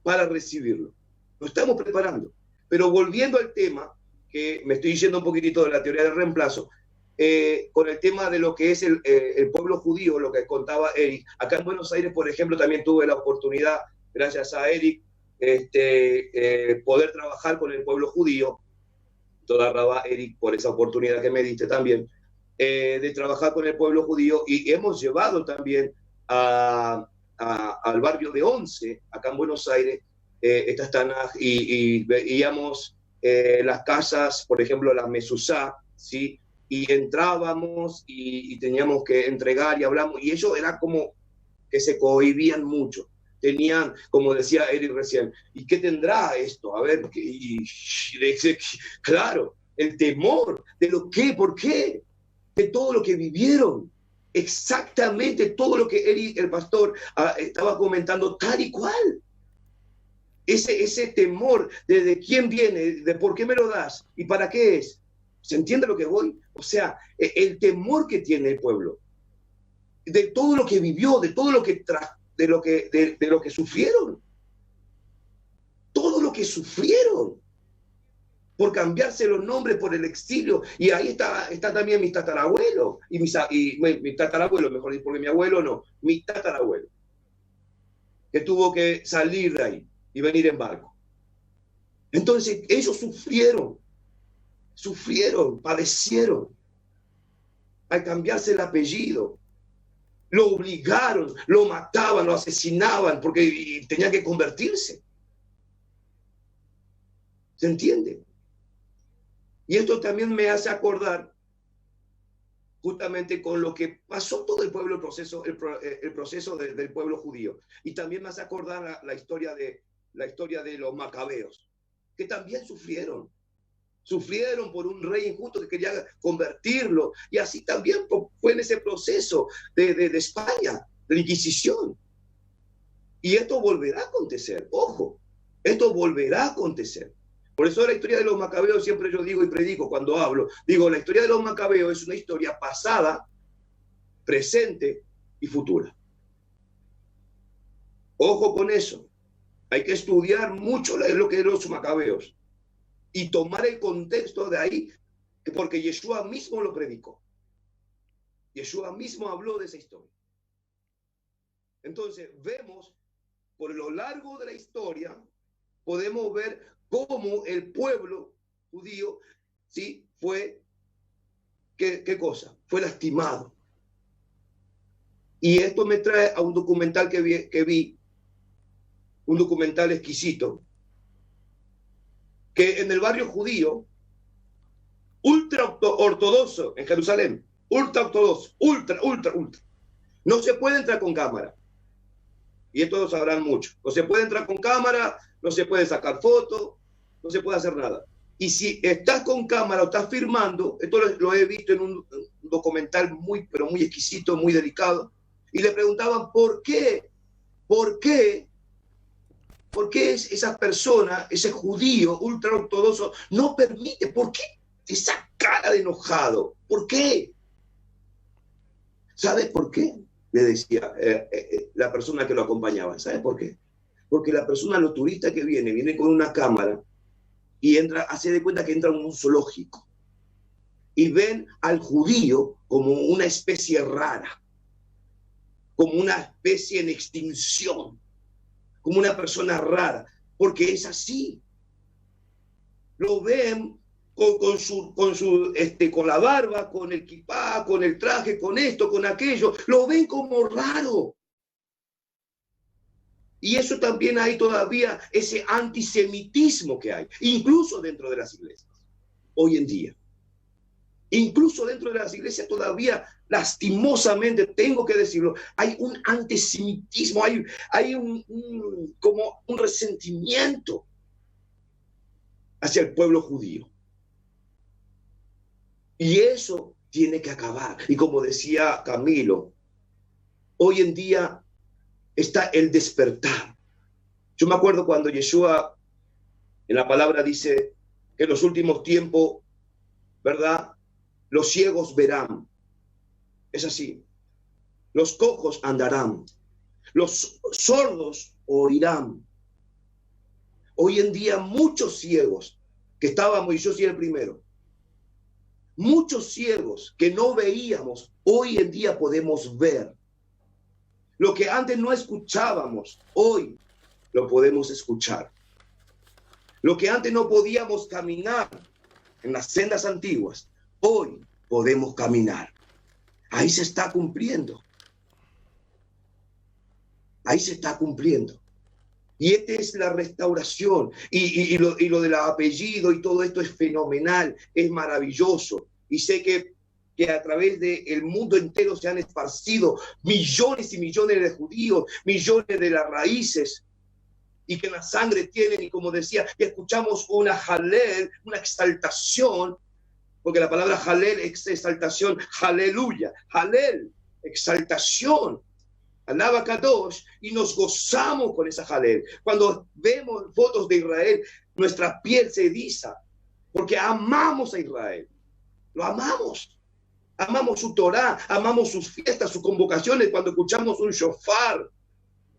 S4: para recibirlo. Nos estamos preparando. Pero volviendo al tema, que me estoy diciendo un poquitito de la teoría del reemplazo, con el tema de lo que es el pueblo judío, lo que contaba Eric. Acá en Buenos Aires, por ejemplo, también tuve la oportunidad, gracias a Eric, poder trabajar con el pueblo judío. Toda raba, Eric, por esa oportunidad que me diste también, de trabajar con el pueblo judío, y hemos llevado también al barrio de Once, acá en Buenos Aires, estas tanas, y veíamos las casas, por ejemplo, la mezuzá, ¿sí? Y entrábamos y teníamos que entregar y hablamos, y ellos era como que se cohibían mucho. Tenían, como decía Eric recién, ¿y qué tendrá esto? A ver, claro, el temor de lo que, por qué, de todo lo que vivieron, exactamente todo lo que Eric, el pastor, estaba comentando, tal y cual. Ese temor de quién viene, de por qué me lo das y para qué es. ¿Se entiende lo que voy? O sea, el temor que tiene el pueblo, de todo lo que vivió, de todo lo que de lo que sufrieron, todo lo que sufrieron por cambiarse los nombres por el exilio. Y ahí está también mi tatarabuelo y mi tatarabuelo, mejor dicho, porque mi abuelo no, mi tatarabuelo, que tuvo que salir de ahí y venir en barco. Entonces ellos sufrieron, padecieron al cambiarse el apellido. Lo obligaron, lo mataban, lo asesinaban porque tenía que convertirse. ¿Se entiende? Y esto también me hace acordar justamente con lo que pasó todo el pueblo, el proceso del pueblo judío. Y también me hace acordar la historia de los macabeos, que también sufrieron por un rey injusto que quería convertirlo, y así también fue en ese proceso de España, de la Inquisición. Y esto volverá a acontecer, ojo, esto volverá a acontecer. Por eso la historia de los macabeos, siempre yo digo y predico cuando hablo, digo, la historia de los macabeos es una historia pasada, presente y futura. Ojo con eso, hay que estudiar mucho lo que eran los macabeos y tomar el contexto de ahí, porque Yeshua mismo lo predicó. Yeshua mismo habló de esa historia. Entonces, vemos, por lo largo de la historia, podemos ver cómo el pueblo judío, ¿sí? Fue, ¿qué cosa? Fue lastimado. Y esto me trae a un documental que vi, un documental exquisito, que en el barrio judío, ultra ortodoxo en Jerusalén, ultra ortodoxo, ultra, no se puede entrar con cámara. Y esto lo sabrán mucho. No se puede entrar con cámara, no se puede sacar fotos, no se puede hacer nada. Y si estás con cámara o estás filmando, esto lo he visto en un documental pero muy exquisito, muy delicado, y le preguntaban, ¿por qué ¿Por qué esa persona, ese judío ultraortodoxo, no permite? ¿Por qué esa cara de enojado? ¿Por qué? ¿Sabes por qué? Le decía la persona que lo acompañaba. ¿Sabes por qué? Porque la persona, los turistas que viene con una cámara y entra, hace de cuenta que entra en un zoológico y ven al judío como una especie rara, como una especie en extinción, como una persona rara, porque es así. Lo ven con la barba, con el kipá, con el traje, con esto, con aquello, lo ven como raro. Y eso también hay todavía ese antisemitismo que hay, incluso dentro de las iglesias, hoy en día. Incluso dentro de las iglesias todavía, lastimosamente, tengo que decirlo, hay un antisemitismo, hay como un resentimiento hacia el pueblo judío. Y eso tiene que acabar. Y como decía Camilo, hoy en día está el despertar. Yo me acuerdo cuando Yeshua en la palabra dice que en los últimos tiempos, ¿verdad? Los ciegos verán. Es así. Los cojos andarán. Los sordos oirán. Hoy en día muchos ciegos, que estábamos, y yo soy el primero, muchos ciegos que no veíamos, hoy en día podemos ver. Lo que antes no escuchábamos, hoy lo podemos escuchar. Lo que antes no podíamos caminar en las sendas antiguas, hoy podemos caminar. Ahí se está cumpliendo. Ahí se está cumpliendo. Y esta es la restauración. Y lo del apellido y todo esto es fenomenal, es maravilloso. Y sé que a través del mundo entero se han esparcido millones y millones de judíos, millones de las raíces, y que la sangre tienen, y como decía, y escuchamos una jalel, una exaltación, porque la palabra jalel es exaltación, aleluya, jalel, exaltación, alaba Kadosh, y nos gozamos con esa jalel. Cuando vemos fotos de Israel, nuestra piel se eriza, porque amamos a Israel, lo amamos. Amamos su Torá, amamos sus fiestas, sus convocaciones, cuando escuchamos un shofar.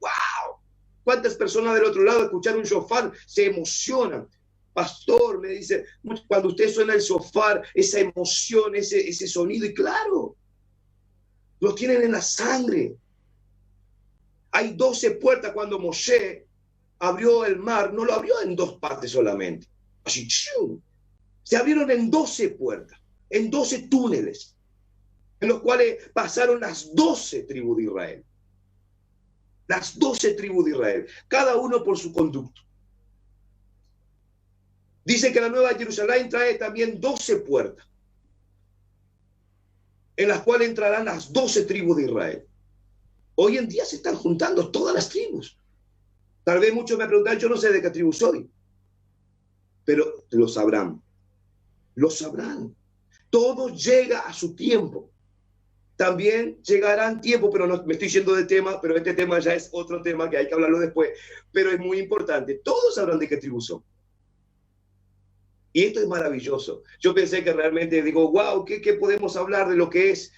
S4: ¡Wow! ¿Cuántas personas del otro lado escuchar un shofar se emocionan? Pastor, me dice, cuando usted suena el shofar, esa emoción, ese sonido, y claro, lo tienen en la sangre. Hay 12 puertas cuando Moshe abrió el mar, no lo abrió en 2 partes solamente. Así, se abrieron en 12 puertas, en 12 túneles, en los cuales pasaron las 12 tribus de Israel. Las 12 tribus de Israel, cada uno por su conducto. Dice que la Nueva Jerusalén trae también 12 puertas, en las cuales entrarán las 12 tribus de Israel. Hoy en día se están juntando todas las tribus. Tal vez muchos me preguntan, yo no sé de qué tribu soy, pero lo sabrán. Lo sabrán. Todo llega a su tiempo. También llegarán tiempo, pero no me estoy yendo de tema, pero este tema ya es otro tema que hay que hablarlo después, pero es muy importante. Todos sabrán de qué tribu son. Y esto es maravilloso. Yo pensé que realmente digo, wow, ¿qué podemos hablar de lo que es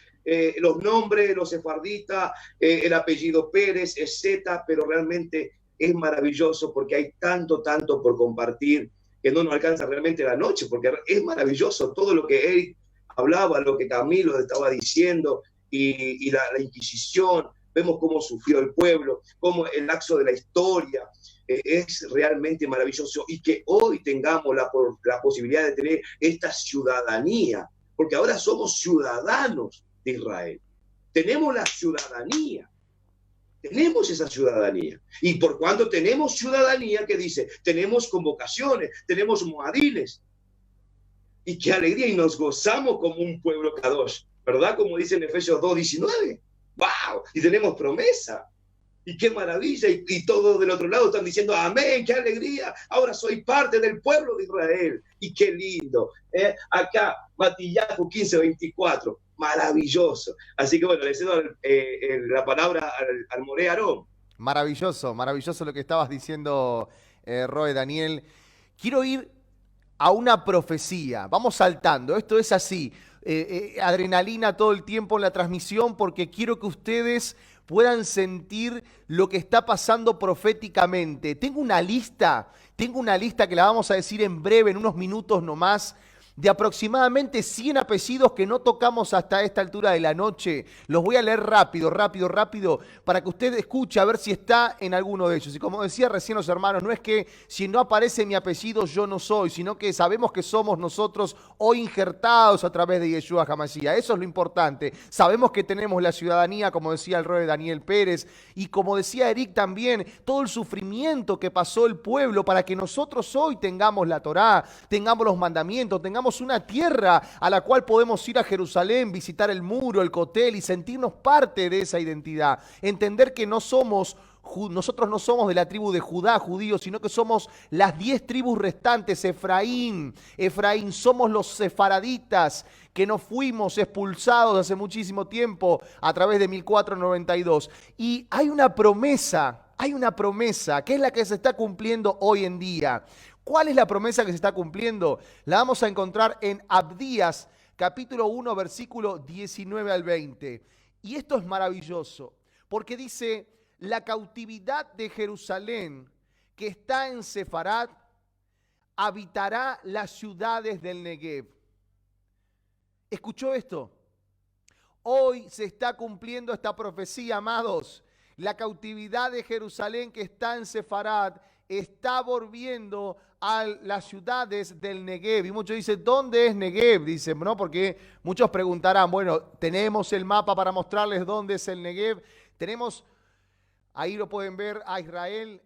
S4: los nombres, los sefarditas, el apellido Pérez, etcétera? Pero realmente es maravilloso porque hay tanto por compartir que no nos alcanza realmente la noche, porque es maravilloso todo lo que Eric hablaba, lo que Camilo estaba diciendo, y la Inquisición. Vemos cómo sufrió el pueblo, cómo el lapso de la historia es realmente maravilloso, y que hoy tengamos la posibilidad de tener esta ciudadanía, porque ahora somos ciudadanos de Israel. Tenemos la ciudadanía. Tenemos esa ciudadanía. Y por cuanto tenemos ciudadanía, que dice, tenemos convocaciones, tenemos moadiles. Y qué alegría, y nos gozamos como un pueblo Kadosh, ¿verdad? Como dice en Efesios 2:19. ¡Wow! Y tenemos promesa. Y qué maravilla. Y todos del otro lado están diciendo, amén, qué alegría. Ahora soy parte del pueblo de Israel. Y qué lindo. Acá, Matillahu 15:24. Maravilloso. Así que bueno, le cedo la palabra al Moré Aarón.
S1: Maravilloso, maravilloso lo que estabas diciendo, Roe, Daniel. Quiero ir a una profecía. Vamos saltando. Esto es así. Adrenalina todo el tiempo en la transmisión porque quiero que ustedes puedan sentir lo que está pasando proféticamente. Tengo una lista que la vamos a decir en breve, en unos minutos nomás, de aproximadamente 100 apellidos que no tocamos hasta esta altura de la noche. Los voy a leer rápido, para que usted escuche a ver si está en alguno de ellos. Y como decía recién los hermanos, no es que si no aparece mi apellido yo no soy, sino que sabemos que somos nosotros hoy injertados a través de Yeshua HaMashiach. Eso es lo importante. Sabemos que tenemos la ciudadanía, como decía el rey Daniel Pérez, y como decía Eric también, todo el sufrimiento que pasó el pueblo para que nosotros hoy tengamos la Torá, tengamos los mandamientos, tengamos una tierra a la cual podemos ir a Jerusalén, visitar el muro, el Cotel y sentirnos parte de esa identidad. Entender que nosotros no somos de la tribu de Judá, judíos, sino que somos las 10 tribus restantes, Efraín, somos los sefaraditas que nos fuimos expulsados hace muchísimo tiempo a través de 1492. Y hay una promesa que es la que se está cumpliendo hoy en día. ¿Cuál es la promesa que se está cumpliendo? La vamos a encontrar en Abdías, capítulo 1, versículo 19 al 20. Y esto es maravilloso, porque dice, la cautividad de Jerusalén, que está en Sefarad, habitará las ciudades del Negev. ¿Escuchó esto? Hoy se está cumpliendo esta profecía, amados. La cautividad de Jerusalén, que está en Sefarad, está volviendo a las ciudades del Negev. Y muchos dicen, ¿dónde es Negev? Dicen, ¿no? Porque muchos preguntarán, bueno, tenemos el mapa para mostrarles dónde es el Negev. Tenemos, ahí lo pueden ver, a Israel.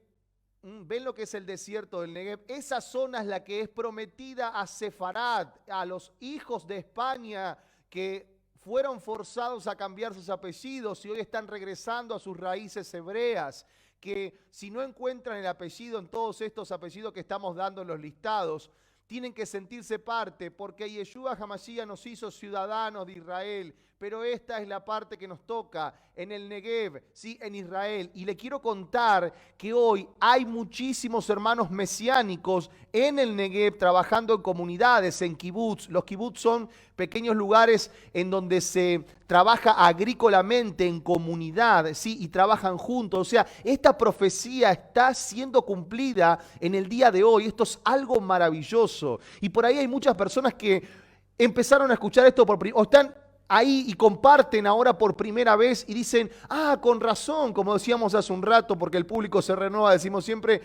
S1: ¿Ven lo que es el desierto del Negev? Esa zona es la que es prometida a Sefarad, a los hijos de España que fueron forzados a cambiar sus apellidos y hoy están regresando a sus raíces hebreas, que si no encuentran el apellido en todos estos apellidos que estamos dando en los listados, tienen que sentirse parte, porque Yeshua HaMashiach nos hizo ciudadanos de Israel, pero esta es la parte que nos toca en el Negev, ¿sí? En Israel. Y le quiero contar que hoy hay muchísimos hermanos mesiánicos en el Negev trabajando en comunidades, en kibutz. Los kibutz son pequeños lugares en donde se trabaja agrícolamente en comunidad, ¿sí? Y trabajan juntos. O sea, esta profecía está siendo cumplida en el día de hoy. Esto es algo maravilloso. Y por ahí hay muchas personas que empezaron a escuchar esto o están ahí y comparten ahora por primera vez y dicen, con razón, como decíamos hace un rato, porque el público se renueva, decimos siempre,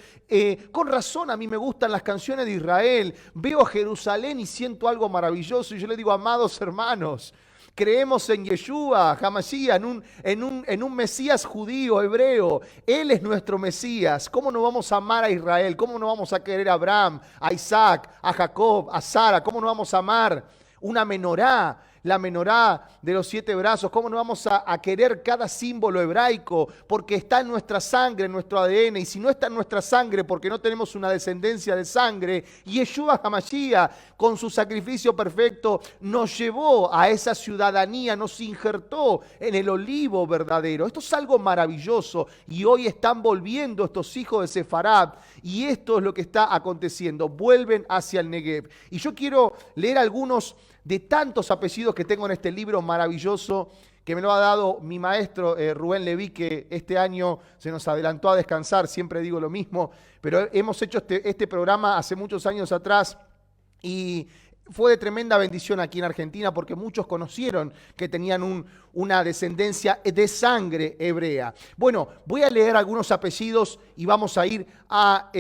S1: con razón a mí me gustan las canciones de Israel, veo a Jerusalén y siento algo maravilloso. Y yo le digo, amados hermanos, creemos en Yeshua HaMashiach, en un Mesías judío, hebreo. Él es nuestro Mesías. ¿Cómo no vamos a amar a Israel? ¿Cómo no vamos a querer a Abraham, a Isaac, a Jacob, a Sara? ¿Cómo no vamos a amar una menorá? La menorá de los 7 brazos, ¿cómo no vamos a querer cada símbolo hebraico? Porque está en nuestra sangre, en nuestro ADN, y si no está en nuestra sangre, porque no tenemos una descendencia de sangre, y Yeshua HaMashiach, con su sacrificio perfecto, nos llevó a esa ciudadanía, nos injertó en el olivo verdadero. Esto es algo maravilloso, y hoy están volviendo estos hijos de Sefarad, y esto es lo que está aconteciendo, vuelven hacia el Negev. Y yo quiero leer algunos de tantos apellidos que tengo en este libro maravilloso que me lo ha dado mi maestro Rubén Leví, que este año se nos adelantó a descansar, siempre digo lo mismo, pero hemos hecho este programa hace muchos años atrás y fue de tremenda bendición aquí en Argentina porque muchos conocieron que tenían una descendencia de sangre hebrea. Bueno, voy a leer algunos apellidos y vamos a ir a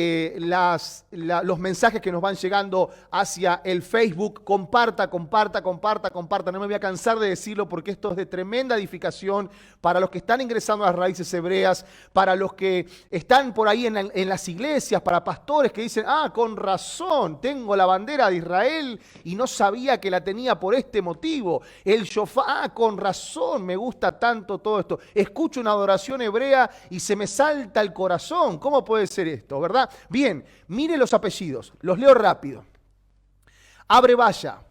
S1: los mensajes que nos van llegando hacia el Facebook. Comparta. No me voy a cansar de decirlo porque esto es de tremenda edificación para los que están ingresando a las raíces hebreas, para los que están por ahí en las iglesias, para pastores que dicen, con razón, tengo la bandera de Israel y no sabía que la tenía por este motivo. El shofar, con razón, me gusta tanto todo esto. Escucho una adoración hebrea y se me salta el corazón. ¿Cómo puede ser esto, verdad? Bien, mire los apellidos, los leo rápido. Abrebaya,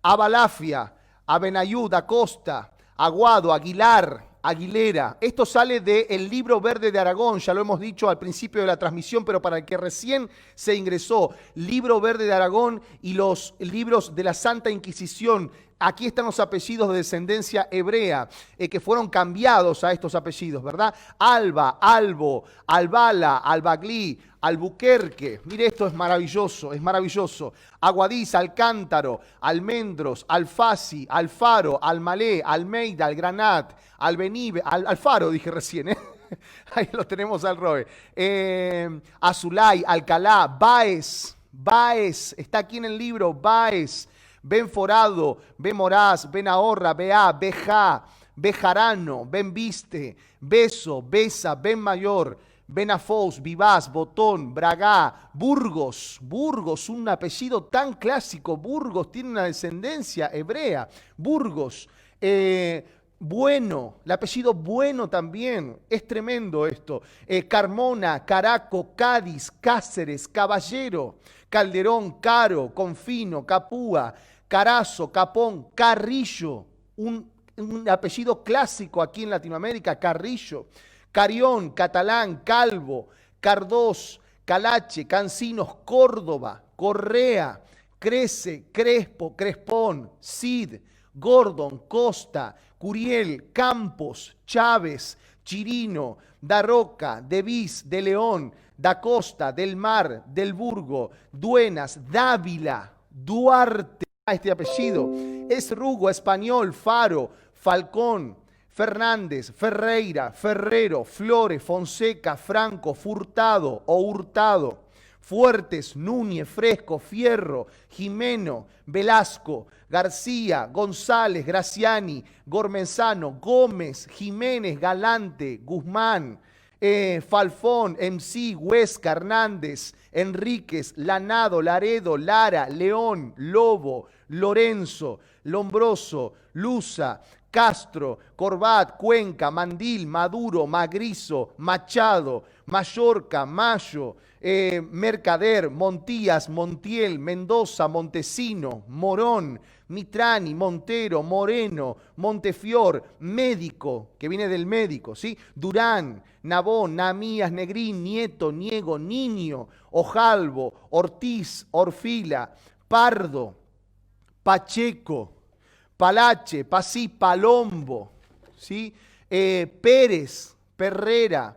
S1: Abalafia, Abenayud, Acosta, Aguado, Aguilar, Aguilera. Esto sale del Libro Verde de Aragón, ya lo hemos dicho al principio de la transmisión, pero para el que recién se ingresó, Libro Verde de Aragón y los libros de la Santa Inquisición. Aquí están los apellidos de descendencia hebrea, que fueron cambiados a estos apellidos, ¿verdad? Alba, Albo, Albala, Albaglí, Albuquerque. Mire, esto es maravilloso, es maravilloso. Aguadiz, Alcántaro, Almendros, Alfasi, Alfaro, Almalé, Almeida, Algranat, Albenibe, Alfaro dije recién, ¿eh? Ahí lo tenemos al Roe. Azulay, Alcalá, Baez, está aquí en el libro, Baez. Benforado, Bemoraz, Benahorra, Beá, Bejá, Bejarano, Benviste, Beso, Besa, Benmayor, Benafous, Vivaz, Botón, Bragá, Burgos, un apellido tan clásico. Burgos tiene una descendencia hebrea. Burgos, Bueno, el apellido Bueno también, es tremendo esto. Carmona, Caraco, Cádiz, Cáceres, Caballero, Calderón, Caro, Confino, Capúa, Carazo, Capón, Carrillo, un apellido clásico aquí en Latinoamérica, Carrillo, Carión, Catalán, Calvo, Cardós, Calache, Cancinos, Córdoba, Correa, Crece, Crespo, Crespón, Cid, Gordon, Costa, Curiel, Campos, Chávez, Chirino, Daroca, Devis, De León, Da Costa, Del Mar, Del Burgo, Duenas, Dávila, Duarte, este apellido, es Rugo, Español, Faro, Falcón, Fernández, Ferreira, Ferrero, Flores, Fonseca, Franco, Furtado o Hurtado, Fuertes, Núñez, Fresco, Fierro, Jimeno, Velasco, García, González, Graciani, Gormenzano, Gómez, Jiménez, Galante, Guzmán, Falfón, MC, Huesca, Hernández, Enríquez, Lanado, Laredo, Lara, León, Lobo, Lorenzo, Lombroso, Luza, Castro, Corbat, Cuenca, Mandil, Maduro, Magrizo, Machado, Mallorca, Mayo, Mercader, Montías, Montiel, Mendoza, Montesino, Morón, Mitrani, Montero, Moreno, Montefior, Médico, que viene del médico, ¿sí? Durán, Nabón, Namías, Negrín, Nieto, Niego, Niño, Ojalvo, Ortiz, Orfila, Pardo, Pacheco, Palache, Pasí, Palombo, ¿sí? Pérez, Perrera,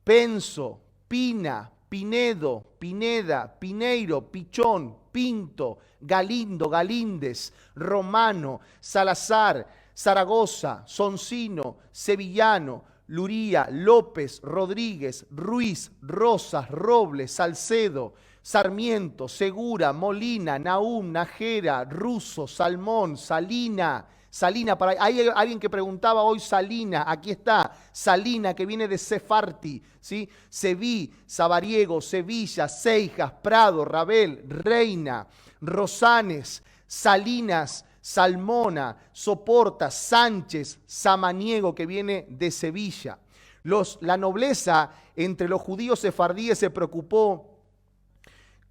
S1: Penso, Pina, Pinedo, Pineda, Pineiro, Pichón, Pinto, Galindo, Galíndez, Romano, Salazar, Zaragoza, Soncino, Sevillano, Luría, López, Rodríguez, Ruiz, Rosas, Robles, Salcedo, Sarmiento, Segura, Molina, Nahum, Najera, Russo, Salmón, Salina, hay alguien que preguntaba hoy Salina, aquí está, Salina que viene de Sefarti, ¿sí? Seví, Sabariego, Sevilla, Seijas, Prado, Rabel, Reina, Rosanes, Salinas, Salmona, Soporta, Sánchez, Samaniego que viene de Sevilla. La nobleza entre los judíos sefardíes se preocupó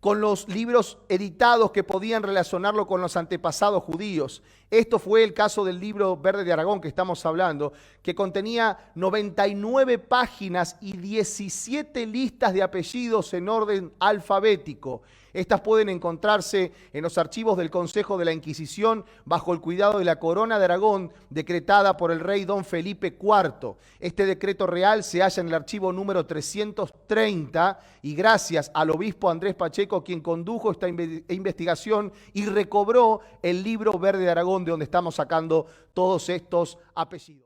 S1: con los libros editados que podían relacionarlo con los antepasados judíos. Esto fue el caso del Libro Verde de Aragón que estamos hablando, que contenía 99 páginas y 17 listas de apellidos en orden alfabético. Estas pueden encontrarse en los archivos del Consejo de la Inquisición bajo el cuidado de la Corona de Aragón, decretada por el rey Don Felipe IV. Este decreto real se halla en el archivo número 330 y gracias al obispo Andrés Pacheco, quien condujo esta investigación y recobró el Libro Verde de Aragón, de donde estamos sacando todos estos apellidos.